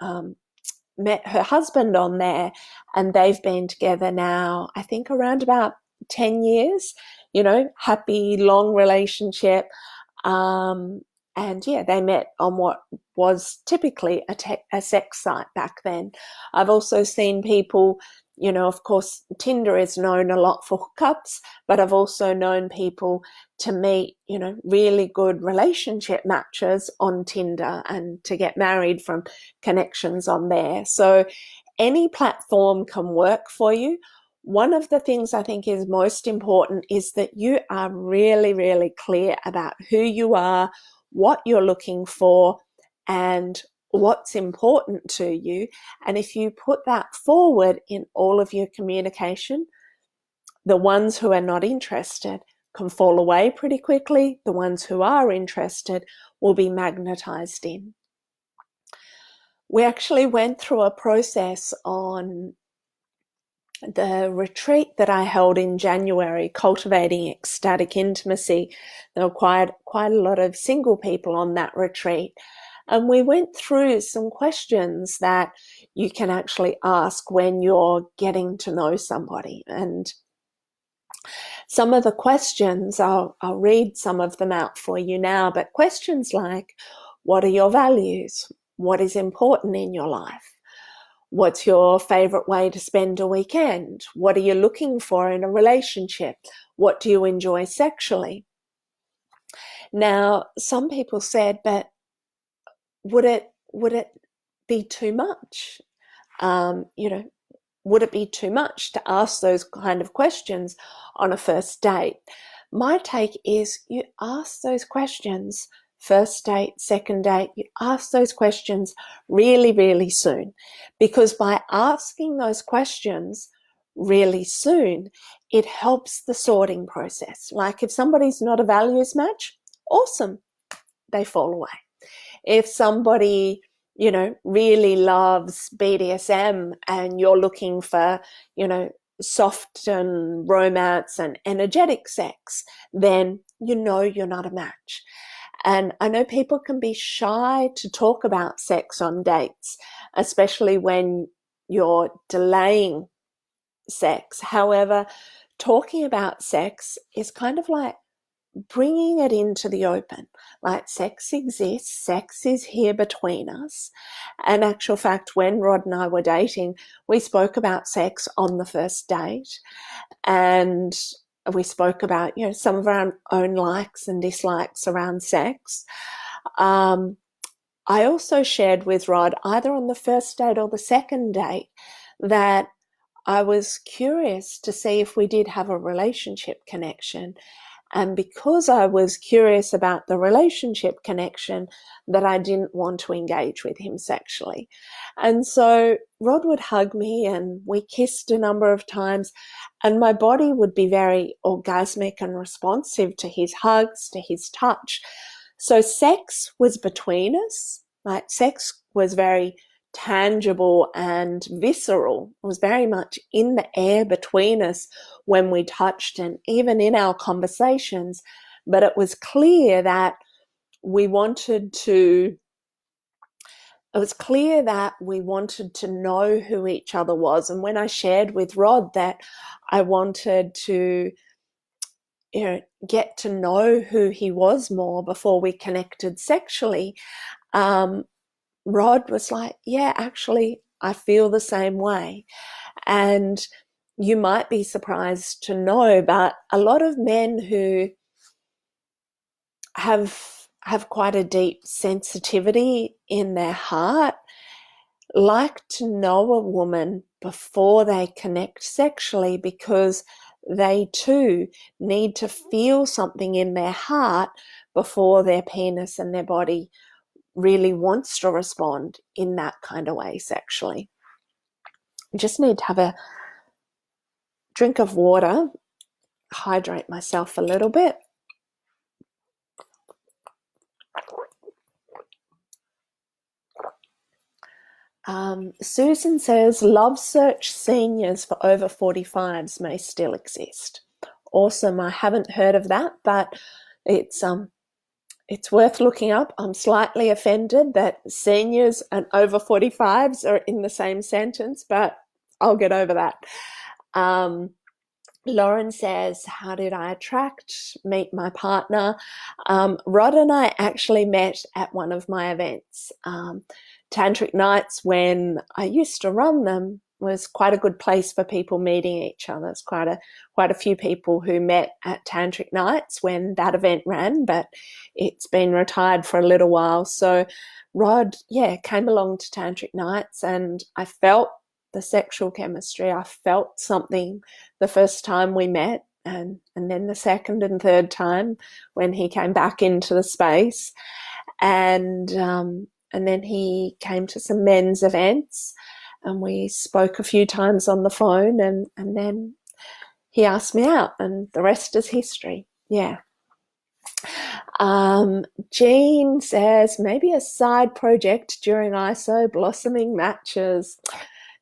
[SPEAKER 1] met her husband on there, and they've been together now, I think around about 10 years, happy, long relationship. And yeah, they met on what was typically a sex site back then. I've also seen people, of course, Tinder is known a lot for hookups, but I've also known people to meet, really good relationship matches on Tinder and to get married from connections on there. So any platform can work for you. One of the things I think is most important is that you are really, really clear about who you are, what you're looking for, and what's important to you. And if you put that forward in all of your communication, the ones who are not interested can fall away pretty quickly. The ones who are interested will be magnetized in. We actually went through a process on the retreat that I held in January, Cultivating Ecstatic Intimacy. There were quite a lot of single people on that retreat. And we went through some questions that you can actually ask when you're getting to know somebody. And some of the questions, I'll read some of them out for you now, but questions like, what are your values? What is important in your life? What's your favorite way to spend a weekend? What are you looking for in a relationship? What do you enjoy sexually? Now, some people said, but would it be too much? Would it be too much to ask those kind of questions on a first date? My take is you ask those questions first date, second date, you ask those questions really, really soon, because by asking those questions really soon, it helps the sorting process. Like if somebody's not a values match, awesome, they fall away. If somebody, really loves BDSM and you're looking for, soft and romance and energetic sex, then you're not a match. And I know people can be shy to talk about sex on dates, especially when you're delaying sex. However, talking about sex is kind of like bringing it into the open. Like sex exists, sex is here between us. In actual fact, when Rod and I were dating, we spoke about sex on the first date, and we spoke about, some of our own likes and dislikes around sex. I also shared with Rod, either on the first date or the second date, that I was curious to see if we did have a relationship connection. And because I was curious about the relationship connection, that I didn't want to engage with him sexually. And so Rod would hug me and we kissed a number of times, and my body would be very orgasmic and responsive to his hugs, to his touch. So sex was between us, like sex was very tangible and visceral. It was very much in the air between us when we touched, and even in our conversations. But it was clear that we wanted to know who each other was. And when I shared with Rod that I wanted to, get to know who he was more before we connected sexually, Rod was like, yeah, actually, I feel the same way. And you might be surprised to know, but a lot of men who have quite a deep sensitivity in their heart like to know a woman before they connect sexually, because they too need to feel something in their heart before their penis and their body really wants to respond in that kind of way sexually. I just need to have a drink of water, hydrate myself a little bit. Susan says, love search seniors for over 45s may still exist. Awesome. I haven't heard of that, but it's worth looking up. I'm slightly offended that seniors and over 45s are in the same sentence, but I'll get over that. Lauren says, how did I meet my partner? Rod and I actually met at one of my events. Tantric Nights, when I used to run them, was quite a good place for people meeting each other. It's quite a few people who met at Tantric Nights when that event ran, but it's been retired for a little while. So Rod, came along to Tantric Nights, and I felt the sexual chemistry. I felt something the first time we met, and then the second and third time when he came back into the space. And then he came to some men's events, and we spoke a few times on the phone, and then he asked me out, and the rest is history. Yeah. Jean says, maybe a side project during ISO, blossoming matches.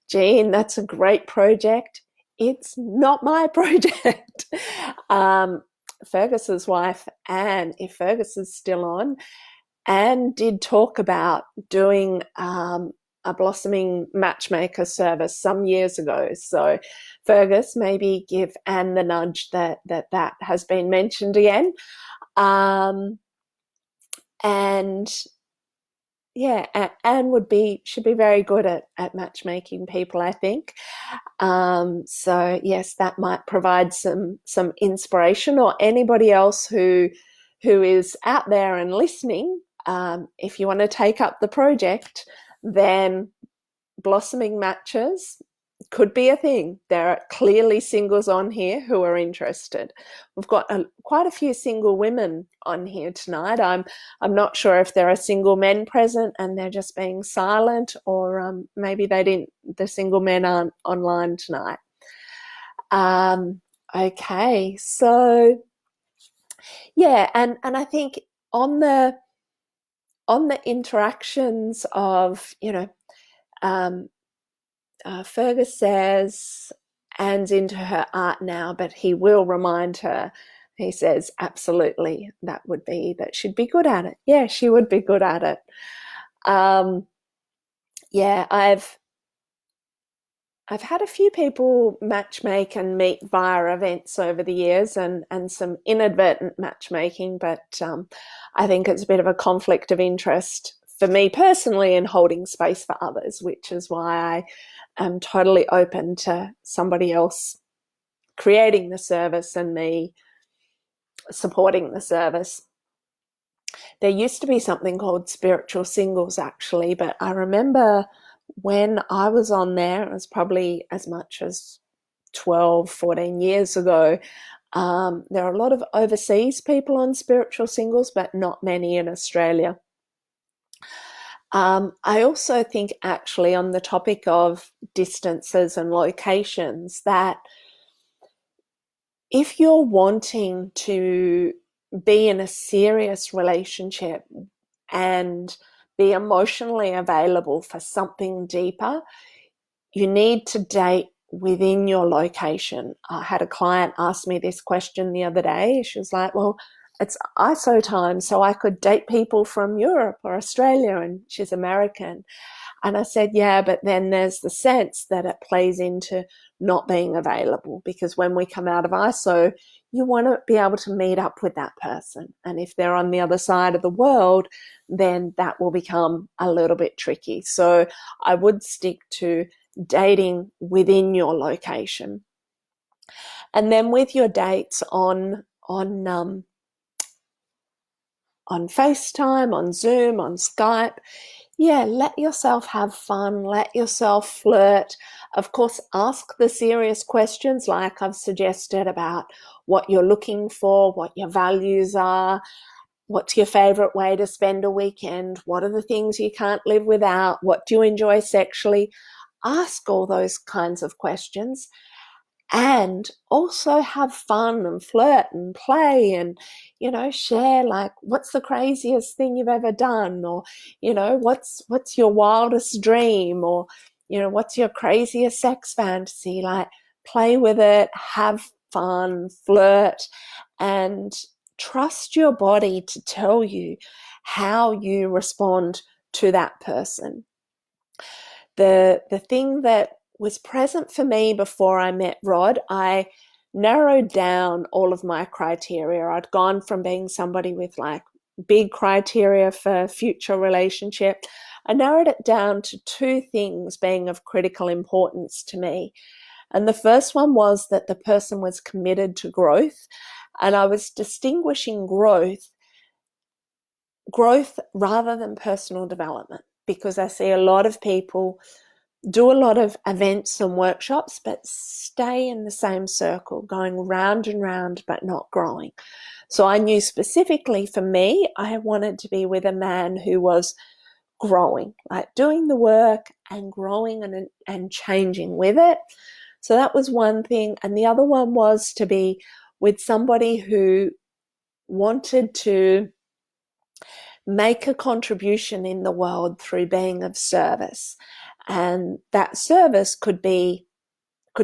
[SPEAKER 1] Jean, that's a great project. It's not my project. Fergus's wife, Anne, if Fergus is still on, Anne did talk about doing a blossoming matchmaker service some years ago. So Fergus, maybe give Anne the nudge that has been mentioned again. And yeah, Anne should be very good at matchmaking people, I think. So yes, that might provide some inspiration, or anybody else who is out there and listening. If you want to take up the project, then blossoming matches could be a thing. There are clearly singles on here who are interested. We've got quite a few single women on here tonight. I'm not sure if there are single men present and they're just being silent, or maybe the single men aren't online tonight. Okay, so yeah, and I think on the interactions of, Fergus says Anne's into her art now, but he will remind her. He says, absolutely, that she'd be good at it. Yeah, she would be good at it. I've had a few people matchmake and meet via events over the years, and some inadvertent matchmaking, but I think it's a bit of a conflict of interest for me personally in holding space for others, which is why I am totally open to somebody else creating the service and me supporting the service. There used to be something called Spiritual Singles, actually, but I remember when I was on there, it was probably as much as 12, 14 years ago. There are a lot of overseas people on Spiritual Singles, but not many in Australia. I also think, actually, on the topic of distances and locations, that if you're wanting to be in a serious relationship and be emotionally available for something deeper, you need to date within your location. I had a client ask me this question the other day. She was like, well, it's ISO time, so I could date people from Europe or Australia, and she's American. And I said, yeah, but then there's the sense that it plays into not being available, because when we come out of ISO, you want to be able to meet up with that person. And if they're on the other side of the world, then that will become a little bit tricky. So I would stick to dating within your location. And then with your dates on FaceTime, on Zoom, on Skype, yeah, let yourself have fun, let yourself flirt. Of course, ask the serious questions like I've suggested about what you're looking for, what your values are, what's your favorite way to spend a weekend, what are the things you can't live without, what do you enjoy sexually. Ask all those kinds of questions. And also have fun and flirt and play and, share, like, what's the craziest thing you've ever done? Or, what's your wildest dream? Or, what's your craziest sex fantasy? Like, play with it, have fun, flirt, and trust your body to tell you how you respond to that person. The thing that was present for me before I met Rod, I narrowed down all of my criteria. I'd gone from being somebody with like big criteria for future relationship. I narrowed it down to two things being of critical importance to me. And the first one was that the person was committed to growth. And I was distinguishing growth rather than personal development, because I see a lot of people do a lot of events and workshops, but stay in the same circle, going round and round, but not growing. So I knew specifically for me, I wanted to be with a man who was growing, like doing the work and growing and changing with it. So that was one thing. And the other one was to be with somebody who wanted to make a contribution in the world through being of service. And that service could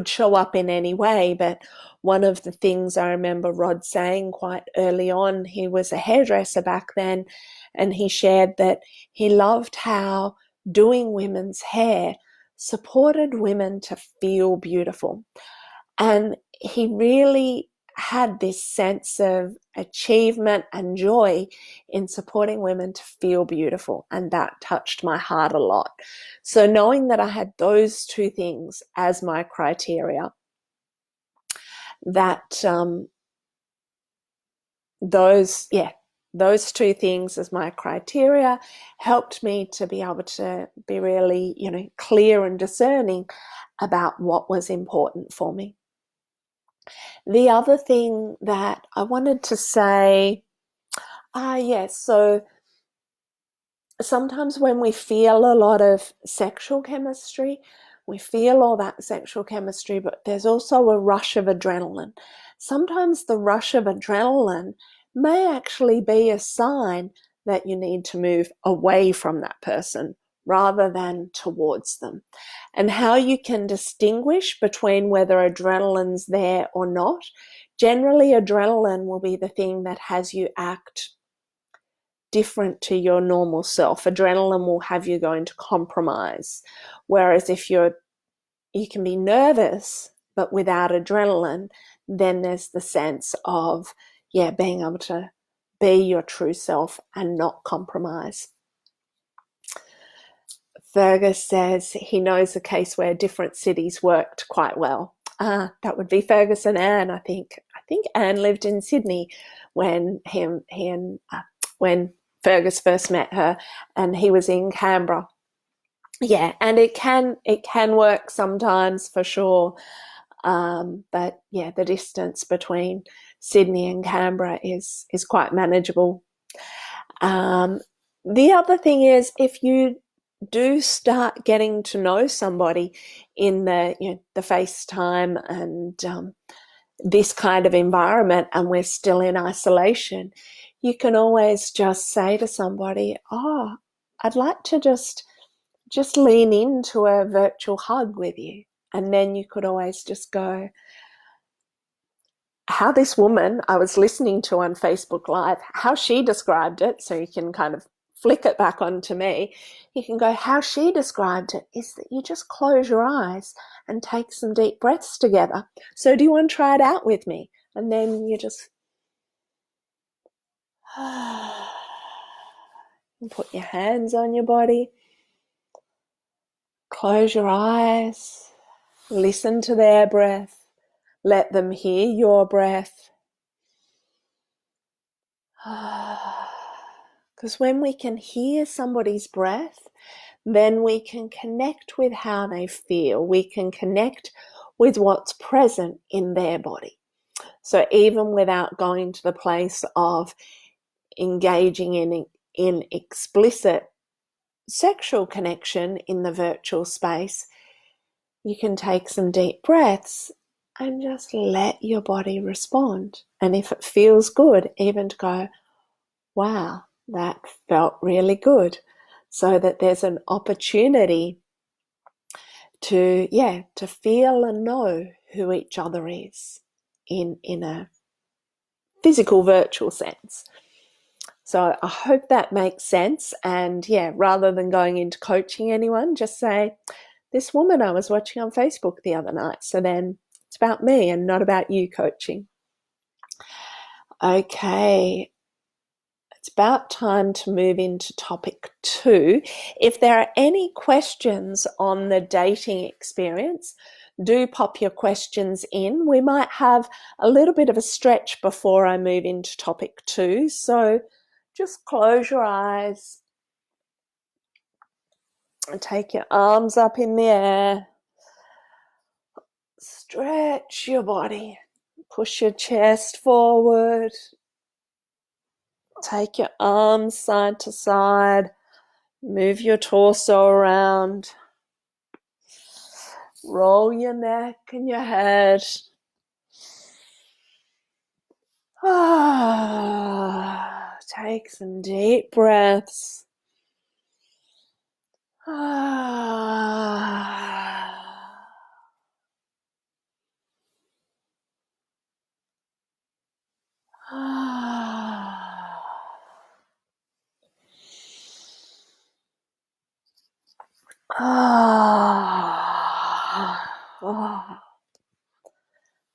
[SPEAKER 1] show up in any way. But one of the things I remember Rod saying quite early on, he was a hairdresser back then, and he shared that he loved how doing women's hair supported women to feel beautiful. And he really had this sense of achievement and joy in supporting women to feel beautiful. And that touched my heart a lot. So knowing that I had those two things as my criteria, that those two things as my criteria helped me to be able to be really, clear and discerning about what was important for me. The other thing that I wanted to say, yes, so sometimes when we feel a lot of sexual chemistry, we feel all that sexual chemistry, but there's also a rush of adrenaline. Sometimes the rush of adrenaline may actually be a sign that you need to move away from that person rather than towards them. And how you can distinguish between whether adrenaline's there or not. Generally, adrenaline will be the thing that has you act different to your normal self. Adrenaline will have you going to compromise. Whereas if you can be nervous, but without adrenaline, then there's the sense of, being able to be your true self and not compromise. Fergus says he knows a case where different cities worked quite well. That would be Fergus and Anne, I think. I think Anne lived in Sydney when when Fergus first met her, and he was in Canberra. Yeah, and it can work sometimes for sure. But yeah, the distance between Sydney and Canberra is quite manageable. The other thing is, if you do start getting to know somebody in the FaceTime and this kind of environment, and we're still in isolation, you can always just say to somebody, I'd like to just lean into a virtual hug with you. And then you could always just go, how this woman I was listening to on Facebook Live, how she described it, so you can kind of flick it back onto me. You can go, how she described it is that you just close your eyes and take some deep breaths together. So do you want to try it out with me? And then you just put your hands on your body, close your eyes, listen to their breath, let them hear your breath. Because when we can hear somebody's breath, then we can connect with how they feel. We can connect with what's present in their body. So even without going to the place of engaging in explicit sexual connection in the virtual space, you can take some deep breaths and just let your body respond. And if it feels good, even to go, wow, that felt really good. So that there's an opportunity to feel and know who each other is in a physical, virtual sense. So I hope that makes sense. And rather than going into coaching anyone, just say, this woman I was watching on Facebook the other night. So then it's about me and not about you coaching. Okay. It's about time to move into topic 2. If there are any questions on the dating experience, do pop your questions in. We might have a little bit of a stretch before I move into topic 2. So just close your eyes and take your arms up in the air. Stretch your body. Push your chest forward. Take your arms side to side. Move your torso around. Roll your neck and your head. Take some deep breaths.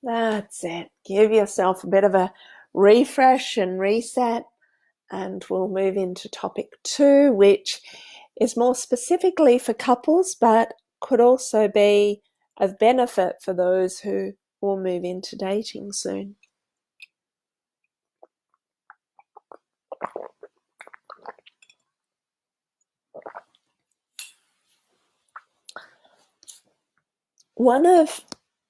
[SPEAKER 1] That's it. Give yourself a bit of a refresh and reset, and we'll move into topic 2, which is more specifically for couples, but could also be of benefit for those who will move into dating soon. One of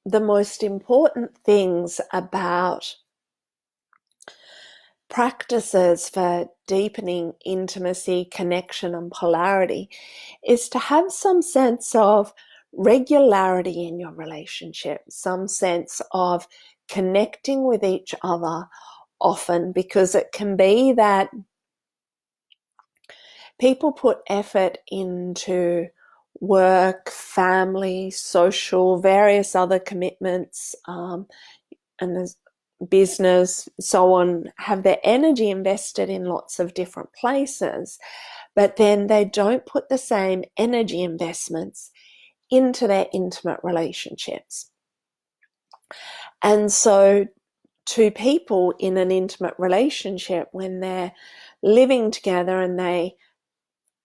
[SPEAKER 1] the most important things about practices for deepening intimacy, connection, and polarity is to have some sense of regularity in your relationship, some sense of connecting with each other often, because it can be that people put effort into work, family, social, various other commitments, and there's business, so on, have their energy invested in lots of different places, but then they don't put the same energy investments into their intimate relationships. And so two people in an intimate relationship, when they're living together, and they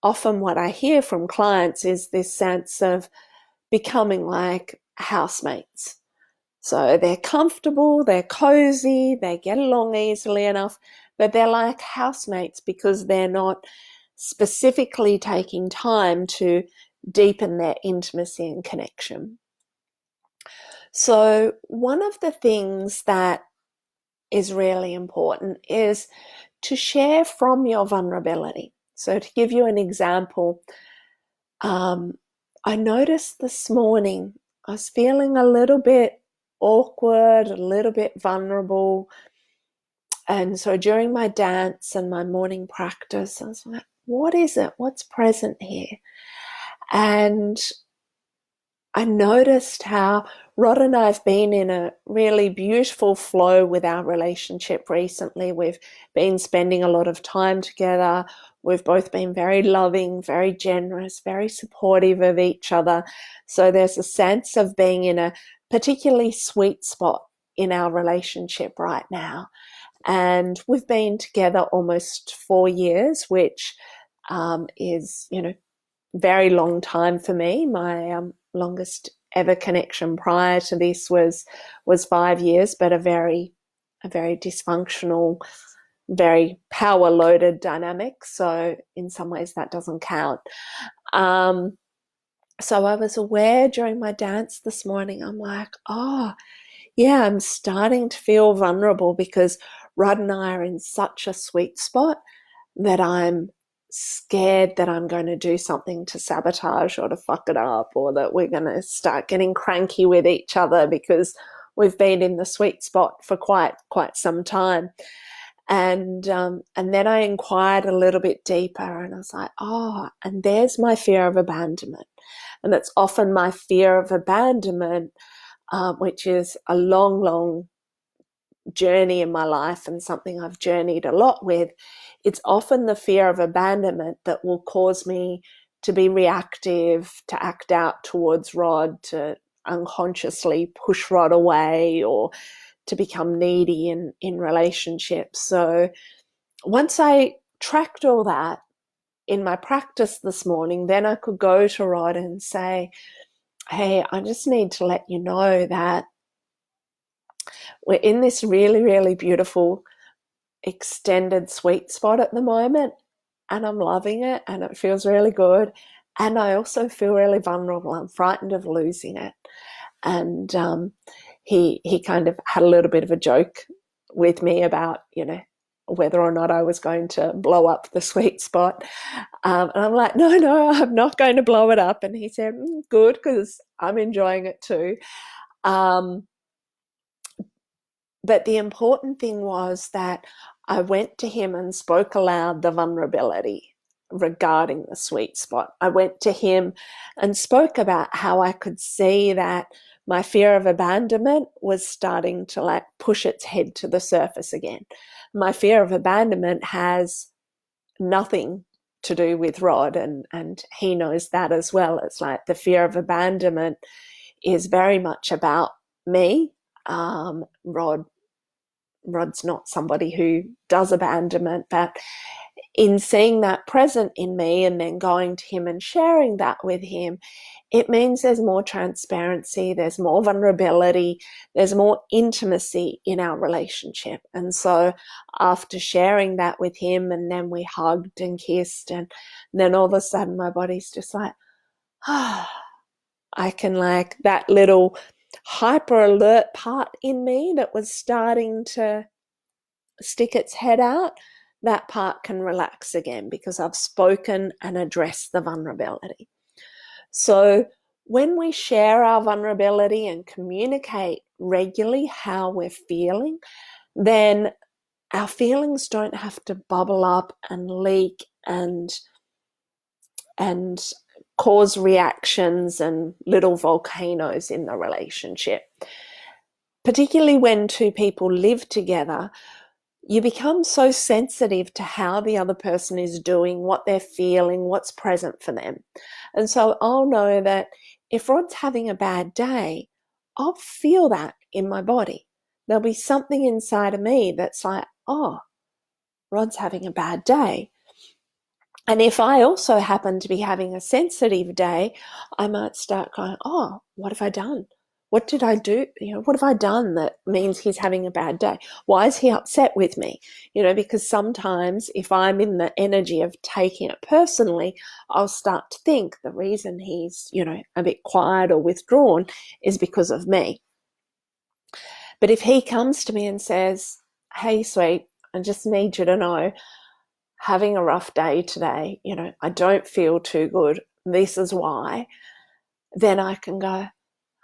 [SPEAKER 1] often, what I hear from clients is this sense of becoming like housemates. So they're comfortable, they're cozy, they get along easily enough, but they're like housemates because they're not specifically taking time to deepen their intimacy and connection. So one of the things that is really important is to share from your vulnerability. So to give you an example, I noticed this morning I was feeling a little bit awkward, a little bit vulnerable. And so during my dance and my morning practice, I was like, what is it? What's present here? And I noticed how Rod and I have been in a really beautiful flow with our relationship recently. We've been spending a lot of time together. We've both been very loving, very generous, very supportive of each other. So there's a sense of being in a particularly sweet spot in our relationship right now. And we've been together almost 4 years, which is, very long time for me. My longest ever connection prior to this was 5 years, but a very dysfunctional, very power loaded dynamic. So in some ways that doesn't count. So I was aware during my dance this morning, I'm like, oh yeah, I'm starting to feel vulnerable because Rod and I are in such a sweet spot that I'm scared that I'm going to do something to sabotage or to fuck it up, or that we're going to start getting cranky with each other because we've been in the sweet spot for quite some time. And then I inquired a little bit deeper, and I was like, oh, and there's my fear of abandonment. And it's often my fear of abandonment, which is a long journey in my life and something I've journeyed a lot with. It's often the fear of abandonment that will cause me to be reactive, to act out towards Rod, to unconsciously push Rod away, or to become needy in relationships. So once I tracked all that in my practice this morning, then I could go to Rod and say, hey, I just need to let you know that we're in this really, really beautiful extended sweet spot at the moment, and I'm loving it, and it feels really good. And I also feel really vulnerable. I'm frightened of losing it. And he kind of had a little bit of a joke with me about, whether or not I was going to blow up the sweet spot. And I'm like, no, I'm not going to blow it up. And he said, good, because I'm enjoying it too. But the important thing was that I went to him and spoke aloud the vulnerability regarding the sweet spot. I went to him and spoke about how I could see that my fear of abandonment was starting to push its head to the surface again. My fear of abandonment has nothing to do with Rod, and he knows that as well. It's like the fear of abandonment is very much about me. Rod's not somebody who does abandonment, but in seeing that present in me and then going to him and sharing that with him, it means there's more transparency, there's more vulnerability, there's more intimacy in our relationship. And so after sharing that with him, and then we hugged and kissed, and then all of a sudden my body's just like, ah, I can that little hyper alert part in me that was starting to stick its head out, that part can relax again because I've spoken and addressed the vulnerability. So when we share our vulnerability and communicate regularly how we're feeling, then our feelings don't have to bubble up and leak and cause reactions and little volcanoes in the relationship. Particularly when two people live together, you become so sensitive to how the other person is doing, what they're feeling, what's present for them. And so I'll know that if Rod's having a bad day, I'll feel that in my body. There'll be something inside of me that's like, oh, Rod's having a bad day. And if I also happen to be having a sensitive day, I might start going, oh, what have I done? What did I do? What have I done that means he's having a bad day? Why is he upset with me? Because sometimes if I'm in the energy of taking it personally, I'll start to think the reason he's, a bit quiet or withdrawn is because of me. But if he comes to me and says, hey, sweet, I just need you to know, having a rough day today, I don't feel too good, this is why, then I can go,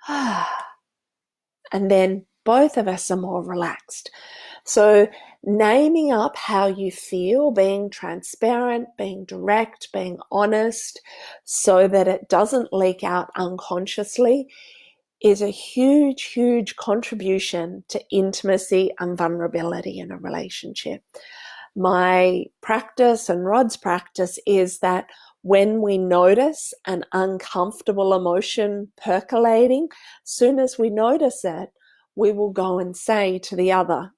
[SPEAKER 1] and then both of us are more relaxed. So naming up how you feel, being transparent, being direct, being honest, so that it doesn't leak out unconsciously, is a huge, huge contribution to intimacy and vulnerability in a relationship. My practice and Rod's practice is that when we notice an uncomfortable emotion percolating, soon as we notice it, we will go and say to the other,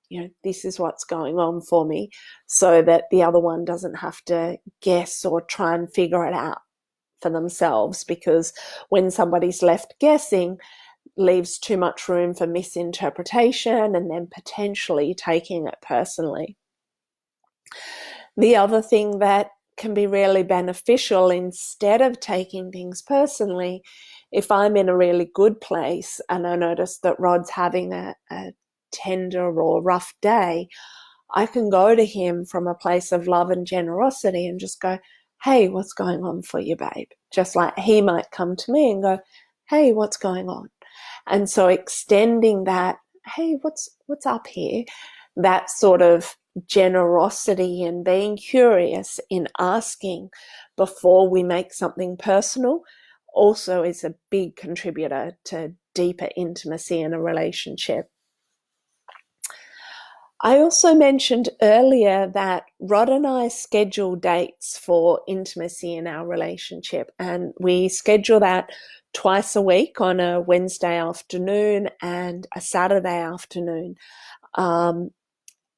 [SPEAKER 1] this is what's going on for me, so that the other one doesn't have to guess or try and figure it out for themselves. Because when somebody's left guessing, leaves too much room for misinterpretation and then potentially taking it personally. The other thing that can be really beneficial, instead of taking things personally, if I'm in a really good place and I notice that Rod's having a tender or rough day, I can go to him from a place of love and generosity and just go, hey, what's going on for you, babe? Just like he might come to me and go, hey, what's going on? And so extending that, hey, what's up here? That sort of generosity and being curious in asking before we make something personal also is a big contributor to deeper intimacy in a relationship. I also mentioned earlier that Rod and I schedule dates for intimacy in our relationship, and we schedule that twice a week, on a Wednesday afternoon and a Saturday afternoon.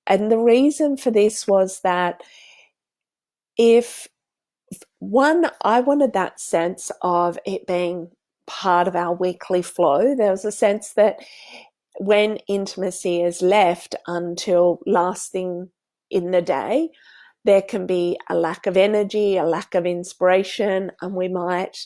[SPEAKER 1] And the reason for this was that I wanted that sense of it being part of our weekly flow. There was a sense that when intimacy is left until last thing in the day, there can be a lack of energy, a lack of inspiration, and we might,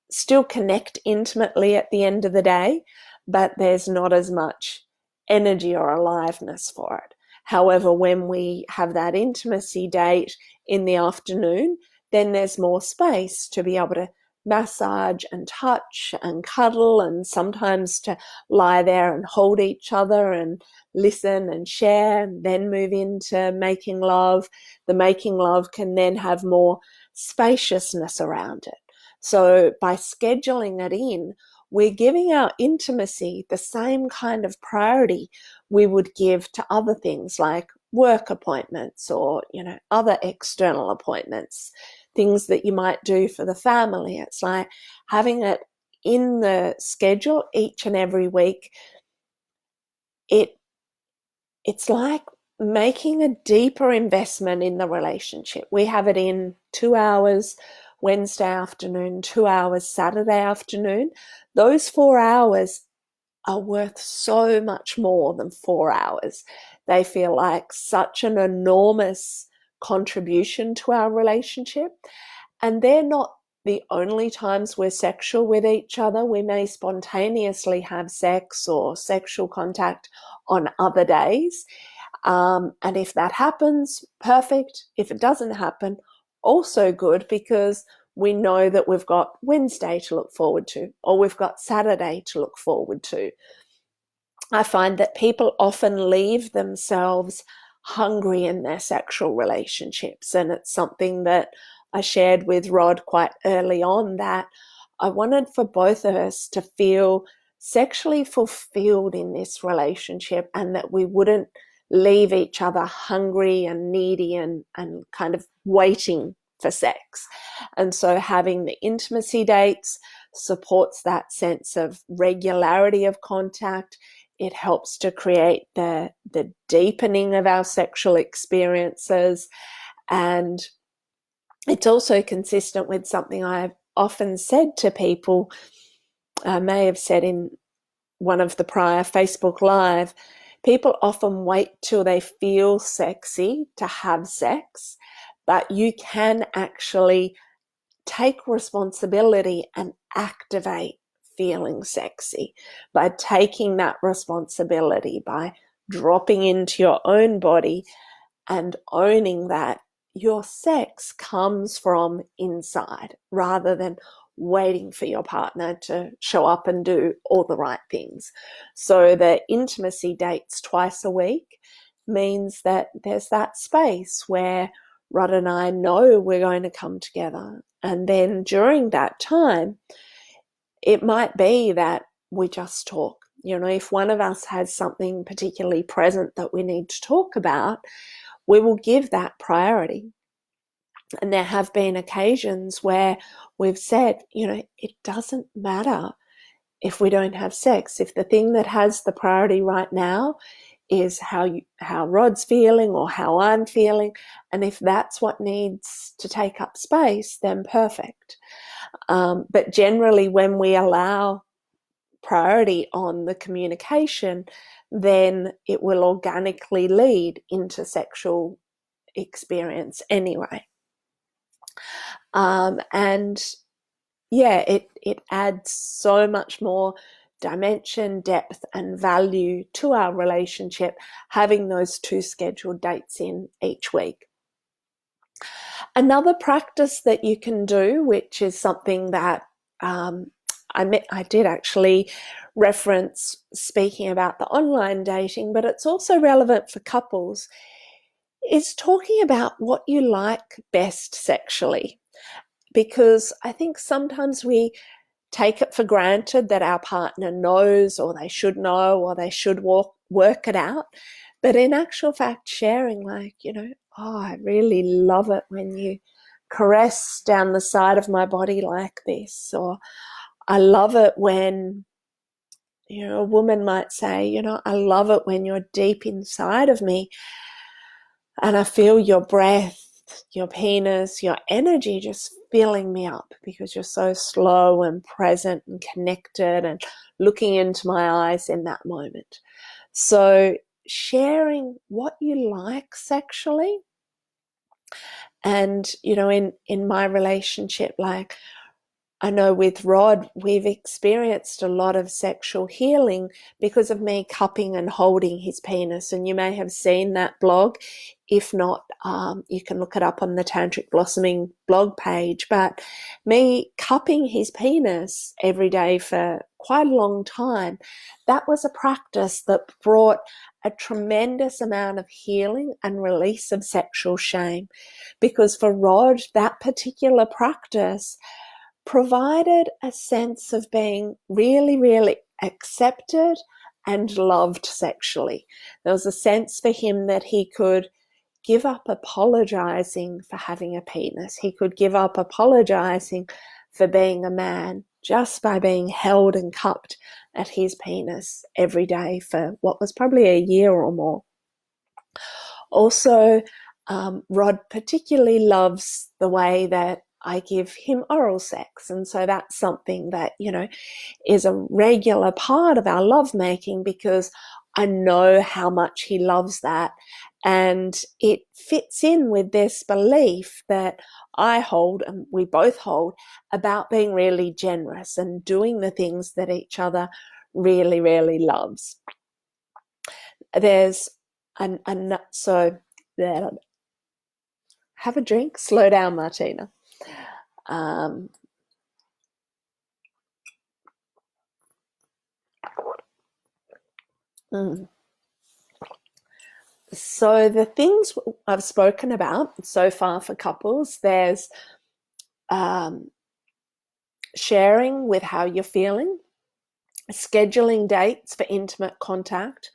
[SPEAKER 1] still connect intimately at the end of the day, but there's not as much energy or aliveness for it. However, when we have that intimacy date in the afternoon, then there's more space to be able to massage and touch and cuddle, and sometimes to lie there and hold each other and listen and share, and then move into making love. The making love can then have more spaciousness around it. So by scheduling it in, we're giving our intimacy the same kind of priority we would give to other things like work appointments or, other external appointments, things that you might do for the family. It's like having it in the schedule each and every week. It's like making a deeper investment in the relationship. We have it in 2 hours Wednesday afternoon, 2 hours Saturday afternoon. Those 4 hours are worth so much more than 4 hours. They feel like such an enormous contribution to our relationship. And they're not the only times we're sexual with each other. We may spontaneously have sex or sexual contact on other days. And if that happens, perfect. If it doesn't happen, also good, because we know that we've got Wednesday to look forward to, or we've got Saturday to look forward to. I find that people often leave themselves hungry in their sexual relationships. And it's something that I shared with Rod quite early on, that I wanted for both of us to feel sexually fulfilled in this relationship, and that we wouldn't leave each other hungry and needy and kind of waiting for sex. And so having the intimacy dates supports that sense of regularity of contact. It helps to create the deepening of our sexual experiences. And it's also consistent with something I've often said to people. I may have said in one of the prior Facebook Live, people often wait till they feel sexy to have sex, but you can actually take responsibility and activate feeling sexy by taking that responsibility, by dropping into your own body and owning that your sex comes from inside, rather than waiting for your partner to show up and do all the right things. So the intimacy dates twice a week means that there's that space where Rod and I know we're going to come together. And then during that time, it might be that we just talk. You know, if one of us has something particularly present that we need to talk about, we will give that priority. And there have been occasions where we've said, you know, it doesn't matter if we don't have sex. If the thing that has the priority right now is how Rod's feeling or how I'm feeling, and if that's what needs to take up space, then perfect. But generally, when we allow priority on the communication, then it will organically lead into sexual experience anyway. And yeah, it adds so much more dimension, depth, and value to our relationship, having those 2 scheduled dates in each week. Another practice that you can do, which is something that I did actually reference speaking about the online dating, but it's also relevant for couples, is talking about what you like best sexually. Because I think sometimes we take it for granted that our partner knows, or they should know, or they should work it out. But in actual fact, sharing, like, you know, oh, I really love it when you caress down the side of my body like this, or I love it when, you know, a woman might say, you know, I love it when you're deep inside of me and I feel your breath, your penis, your energy just filling me up because you're so slow and present and connected and looking into my eyes in that moment. So sharing what you like sexually. And, you know, in my relationship, like, I know with Rod, we've experienced a lot of sexual healing because of me cupping and holding his penis. And you may have seen that blog. If not, you can look it up on the Tantric Blossoming blog page. But me cupping his penis every day for quite a long time, that was a practice that brought a tremendous amount of healing and release of sexual shame. Because for Rod, that particular practice provided a sense of being really, really accepted and loved sexually. There was a sense for him that he could give up apologizing for having a penis. He could give up apologizing for being a man just by being held and cupped at his penis every day for what was probably a year or more. Also, Rod particularly loves the way that I give him oral sex. And so that's something that, you know, is a regular part of our lovemaking because I know how much he loves that. And it fits in with this belief that I hold and we both hold about being really generous and doing the things that each other really, really loves. There's so have a drink, slow down, Martina. So the things I've spoken about so far for couples, there's sharing with how you're feeling, scheduling dates for intimate contact,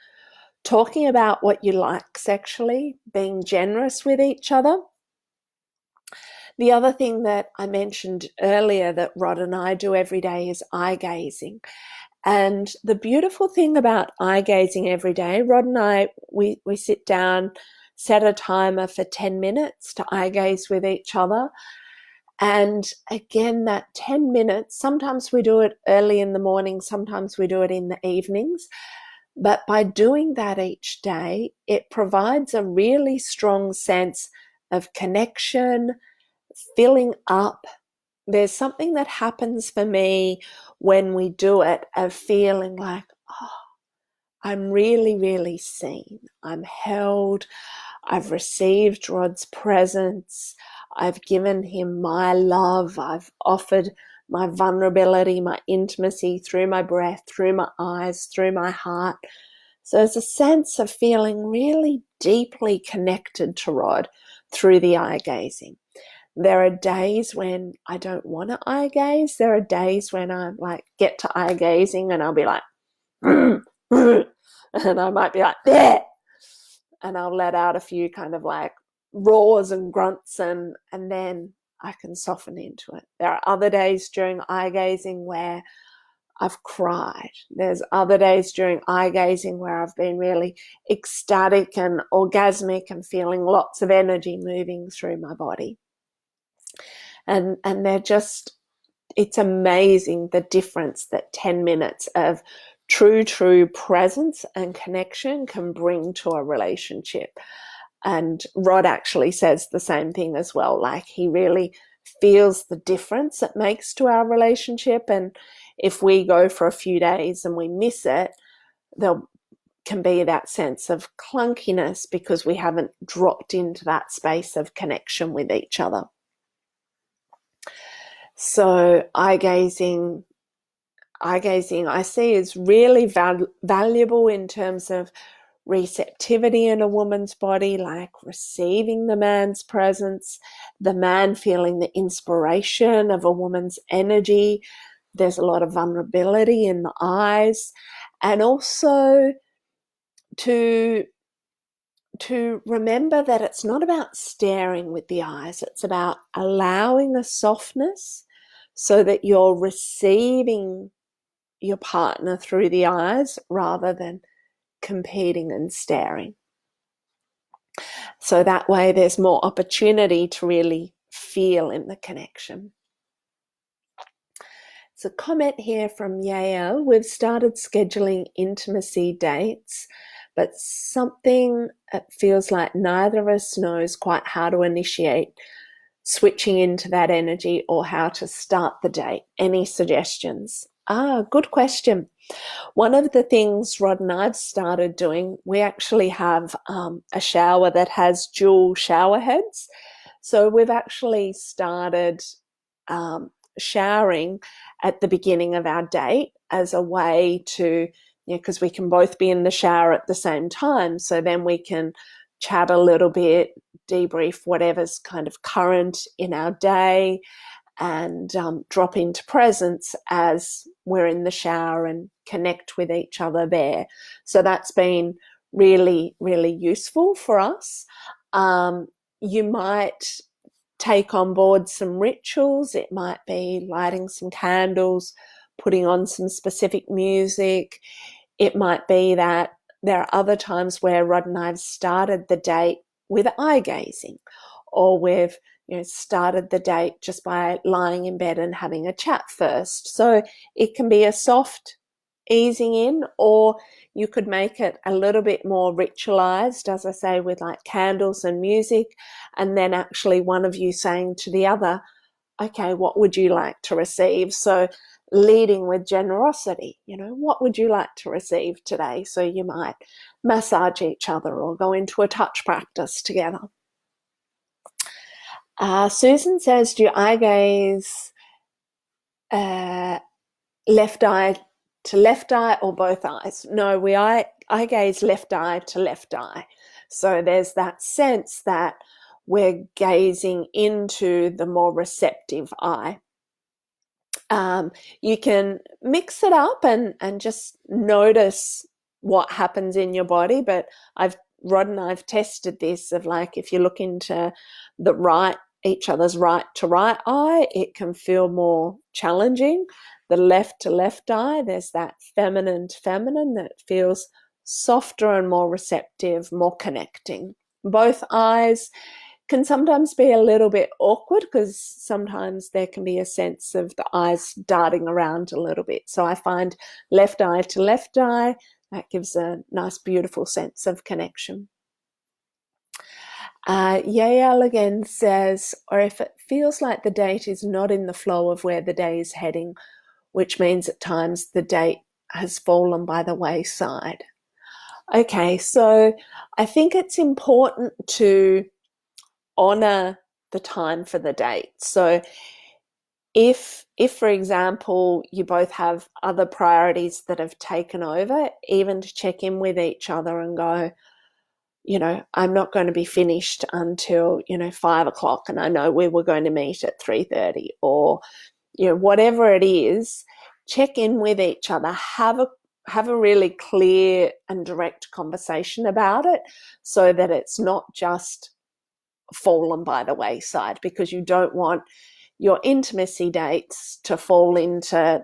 [SPEAKER 1] talking about what you like sexually, being generous with each other. The other thing that I mentioned earlier that Rod and I do every day is eye gazing. And the beautiful thing about eye gazing every day, Rod and I, we sit down, set a timer for 10 minutes to eye gaze with each other. And again, that 10 minutes, sometimes we do it early in the morning, sometimes we do it in the evenings. But by doing that each day, it provides a really strong sense of connection, filling up. There's something that happens for me when we do it of feeling like, oh, I'm really, really seen. I'm held. I've received Rod's presence. I've given him my love. I've offered my vulnerability, my intimacy through my breath, through my eyes, through my heart. So there's a sense of feeling really deeply connected to Rod through the eye gazing. There are days when I don't want to eye gaze. There are days when I like get to eye gazing and I'll be like, and I might be like, there, and I'll let out a few kind of like roars and grunts, and then I can soften into it. There are other days during eye gazing where I've cried. There's other days during eye gazing where I've been really ecstatic and orgasmic and feeling lots of energy moving through my body. And they're just, it's amazing the difference that 10 minutes of true presence and connection can bring to a relationship. And Rod actually says the same thing as well. Like, he really feels the difference it makes to our relationship. And if we go for a few days and we miss it, there can be that sense of clunkiness because we haven't dropped into that space of connection with each other. So eye gazing I see is really valuable in terms of receptivity in a woman's body, like receiving the man's presence, the man feeling the inspiration of a woman's energy. There's a lot of vulnerability in the eyes, and also to remember that it's not about staring with the eyes, it's about allowing a softness so that you're receiving your partner through the eyes rather than competing and staring. So that way there's more opportunity to really feel in the connection. It's a comment here from Yael. We've started scheduling intimacy dates, but something it feels like neither of us knows quite how to initiate switching into that energy or how to start the date. Any suggestions? Good question. One of the things Rod and I've started doing, we actually have a shower that has dual shower heads. So we've actually started showering at the beginning of our date as a way to, because we can both be in the shower at the same time. So then we can chat a little bit, debrief whatever's kind of current in our day, and drop into presence as we're in the shower and connect with each other there. So that's been really, really useful for us. You might take on board some rituals. It might be lighting some candles, putting on some specific music. It might be that there are other times where Rod and I have started the date with eye gazing, or we've started the date just by lying in bed and having a chat first. So it can be a soft easing in, or you could make it a little bit more ritualized, as I say, with like candles and music, and then actually one of you saying to the other, okay, what would you like to receive? So leading with generosity, what would you like to receive today? So you might massage each other or go into a touch practice together. Susan says, do you eye gaze left eye to left eye or both eyes? No, we eye gaze left eye to left eye. So there's that sense that we're gazing into the more receptive eye. You can mix it up and just notice what happens in your body, but Rod and I've tested this of like, if you look into each other's right to right eye, it can feel more challenging. The left to left eye, there's that feminine to feminine that feels softer and more receptive, more connecting. Both eyes can sometimes be a little bit awkward because sometimes there can be a sense of the eyes darting around a little bit. So I find left eye to left eye, that gives a nice, beautiful sense of connection. Yael again says, or if it feels like the date is not in the flow of where the day is heading, which means at times the date has fallen by the wayside. Okay, so I think it's important to honor the time for the date. So If for example, you both have other priorities that have taken over, even to check in with each other and go, I'm not going to be finished until, 5 o'clock, and I know we were going to meet at 3:30, or, whatever it is, check in with each other, have a really clear and direct conversation about it, so that it's not just fallen by the wayside, because you don't want your intimacy dates to fall into,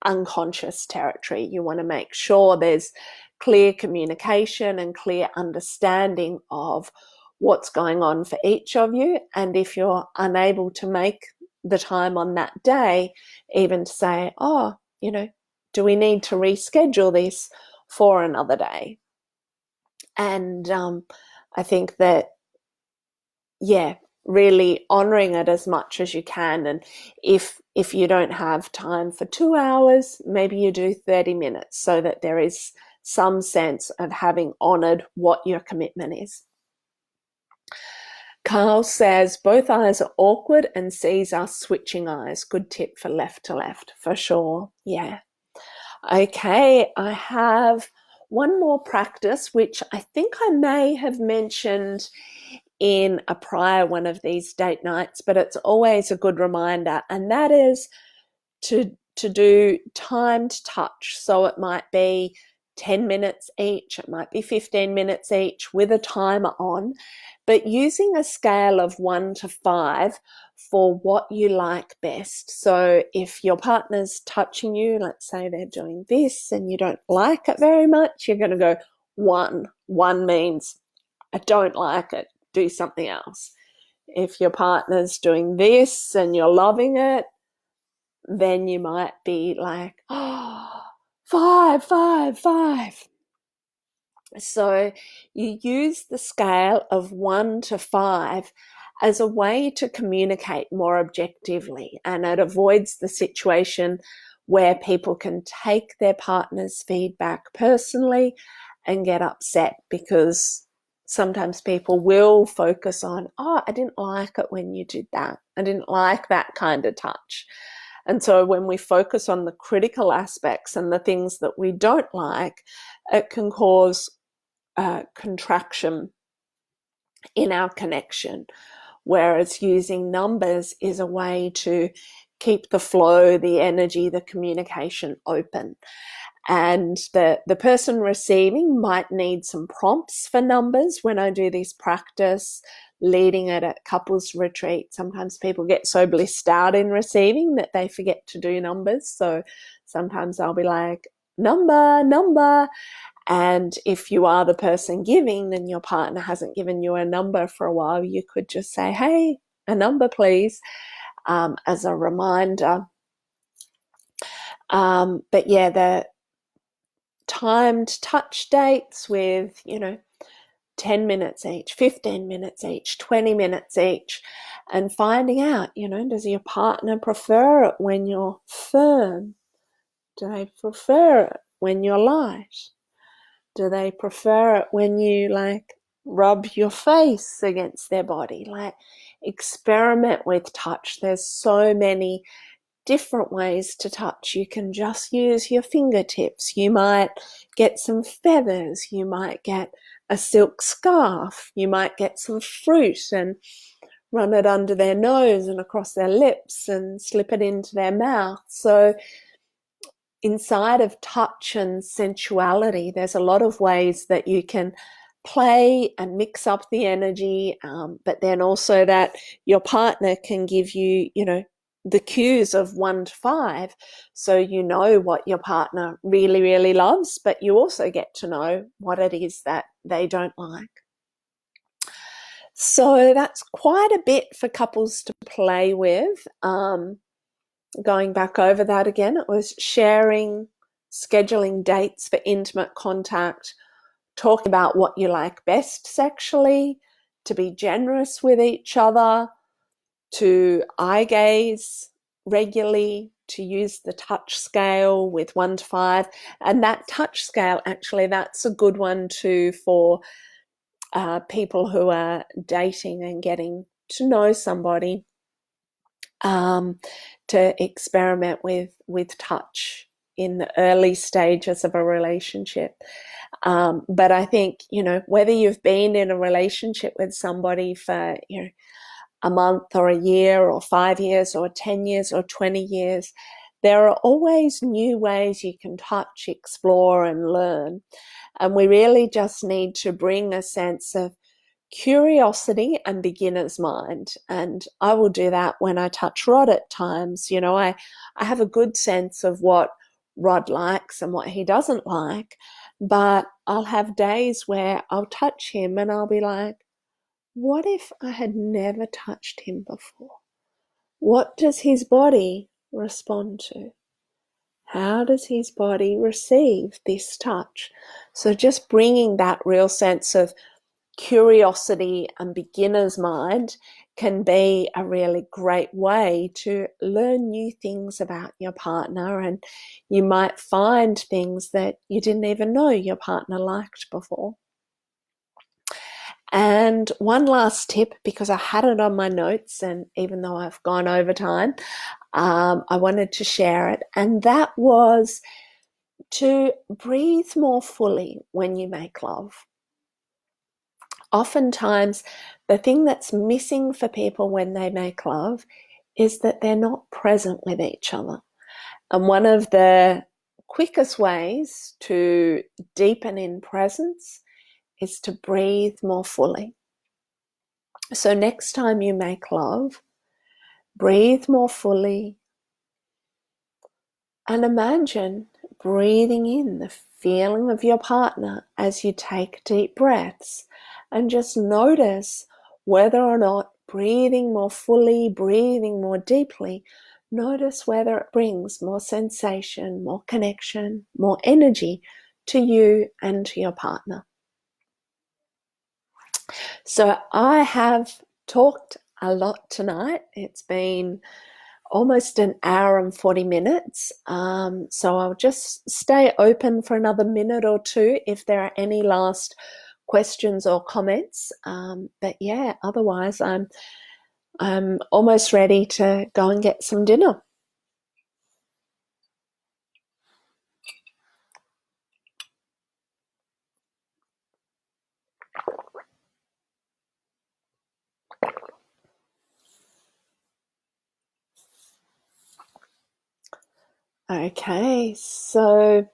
[SPEAKER 1] unconscious territory. You want to make sure there's clear communication and clear understanding of what's going on for each of you. And if you're unable to make the time on that day, even to say, do we need to reschedule this for another day? And I think that, really honoring it as much as you can. And if you don't have time for 2 hours, maybe you do 30 minutes, so that there is some sense of having honored what your commitment is. Carl says, both eyes are awkward and sees us switching eyes. Good tip for left to left, for sure. Yeah. Okay, I have one more practice, which I think I may have mentioned in a prior one of these date nights, but it's always a good reminder, and that is to do timed touch. So it might be 10 minutes each, it might be 15 minutes each with a timer on, but using a scale of 1 to 5 for what you like best. So if your partner's touching you, let's say they're doing this and you don't like it very much, you're going to go 1. 1 means I don't like it, do something else. If your partner's doing this and you're loving it, then you might be like, 5, 5, 5. So you use the scale of 1 to 5 as a way to communicate more objectively, and it avoids the situation where people can take their partner's feedback personally and get upset, because sometimes people will focus on, I didn't like it when you did that. I didn't like that kind of touch. And so when we focus on the critical aspects and the things that we don't like, it can cause contraction in our connection. Whereas using numbers is a way to keep the flow, the energy, the communication open. And the person receiving might need some prompts for numbers. When I do this practice, leading it at couples retreat, sometimes people get so blissed out in receiving that they forget to do numbers. So sometimes I'll be like, number. And if you are the person giving and your partner hasn't given you a number for a while, you could just say, hey, a number please, as a reminder. But yeah, the timed touch dates with, 10 minutes each, 15 minutes each, 20 minutes each, and finding out, does your partner prefer it when you're firm? Do they prefer it when you're light? Do they prefer it when you rub your face against their body? Experiment with touch. There's so many different ways to touch. You can just use your fingertips. You might get some feathers. You might get a silk scarf. You might get some fruit and run it under their nose and across their lips and slip it into their mouth. So inside of touch and sensuality, there's a lot of ways that you can play and mix up the energy, but then also that your partner can give you, the cues of 1 to 5, so you know what your partner really, really loves, but you also get to know what it is that they don't like. So that's quite a bit for couples to play with. Going back over that again, it was sharing, scheduling dates for intimate contact, talking about what you like best sexually, to be generous with each other, to eye gaze regularly, to use the touch scale with 1 to 5. And that touch scale, actually, that's a good one too for people who are dating and getting to know somebody. to experiment with touch in the early stages of a relationship. But I think, whether you've been in a relationship with somebody for, a month or a year or 5 years or 10 years or 20 years, there are always new ways you can touch, explore, and learn. And we really just need to bring a sense of curiosity and beginner's mind. And I will do that when I touch Rod at times. I have a good sense of what Rod likes and what he doesn't like, but I'll have days where I'll touch him and I'll be like, what if I had never touched him before? What does his body respond to? How does his body receive this touch? So just bringing that real sense of curiosity and beginner's mind can be a really great way to learn new things about your partner, and you might find things that you didn't even know your partner liked before. And one last tip, because I had it on my notes, and even though I've gone over time, I wanted to share it, and that was to breathe more fully when you make love. Oftentimes, the thing that's missing for people when they make love is that they're not present with each other. And one of the quickest ways to deepen in presence is to breathe more fully. So next time you make love, breathe more fully and imagine breathing in the feeling of your partner as you take deep breaths, and just notice whether or not breathing more fully, breathing more deeply, notice whether it brings more sensation, more connection, more energy to you and to your partner. So I have talked a lot tonight. It's been almost an hour and 40 minutes. So I'll just stay open for another minute or two if there are any last questions or comments. But yeah, otherwise I'm almost ready to go and get some dinner. Okay, so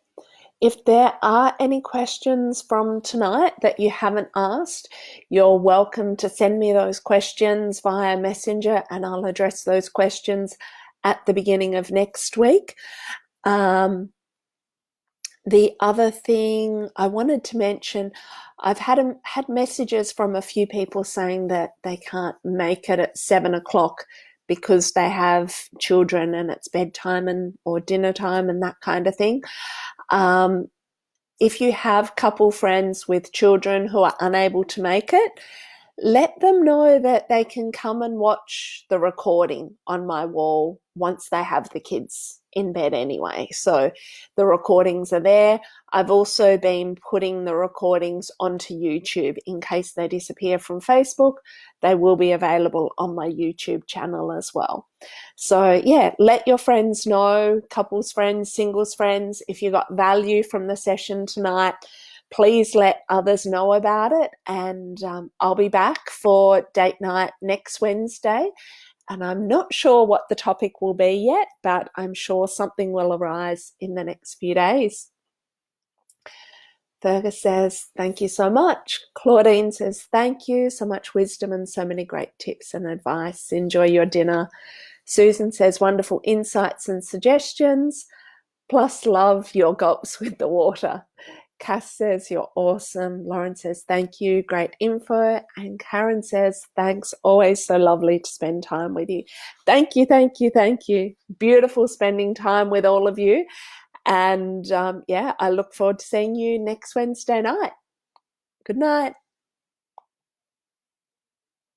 [SPEAKER 1] if there are any questions from tonight that you haven't asked, you're welcome to send me those questions via Messenger, and I'll address those questions at the beginning of next week. The other thing I wanted to mention, I've had messages from a few people saying that they can't make it at 7 o'clock because they have children and it's bedtime or dinner time and that kind of thing. If you have couple friends with children who are unable to make it, let them know that they can come and watch the recording on my wall once they have the kids in bed anyway. So the recordings are there. I've also been putting the recordings onto YouTube in case they disappear from Facebook. They will be available on my YouTube channel as well. So yeah, let your friends know, couples friends, singles friends, if you got value from the session tonight, please let others know about it. And I'll be back for date night next Wednesday. And I'm not sure what the topic will be yet, but I'm sure something will arise in the next few days. Fergus says, thank you so much. Claudine says, thank you. So much wisdom and so many great tips and advice. Enjoy your dinner. Susan says, wonderful insights and suggestions. Plus love your gulps with the water. Cass says, you're awesome. Lauren says, thank you. Great info. And Karen says, thanks. Always so lovely to spend time with you. Thank you, thank you, thank you. Beautiful spending time with all of you. And yeah, I look forward to seeing you next Wednesday night. Good night.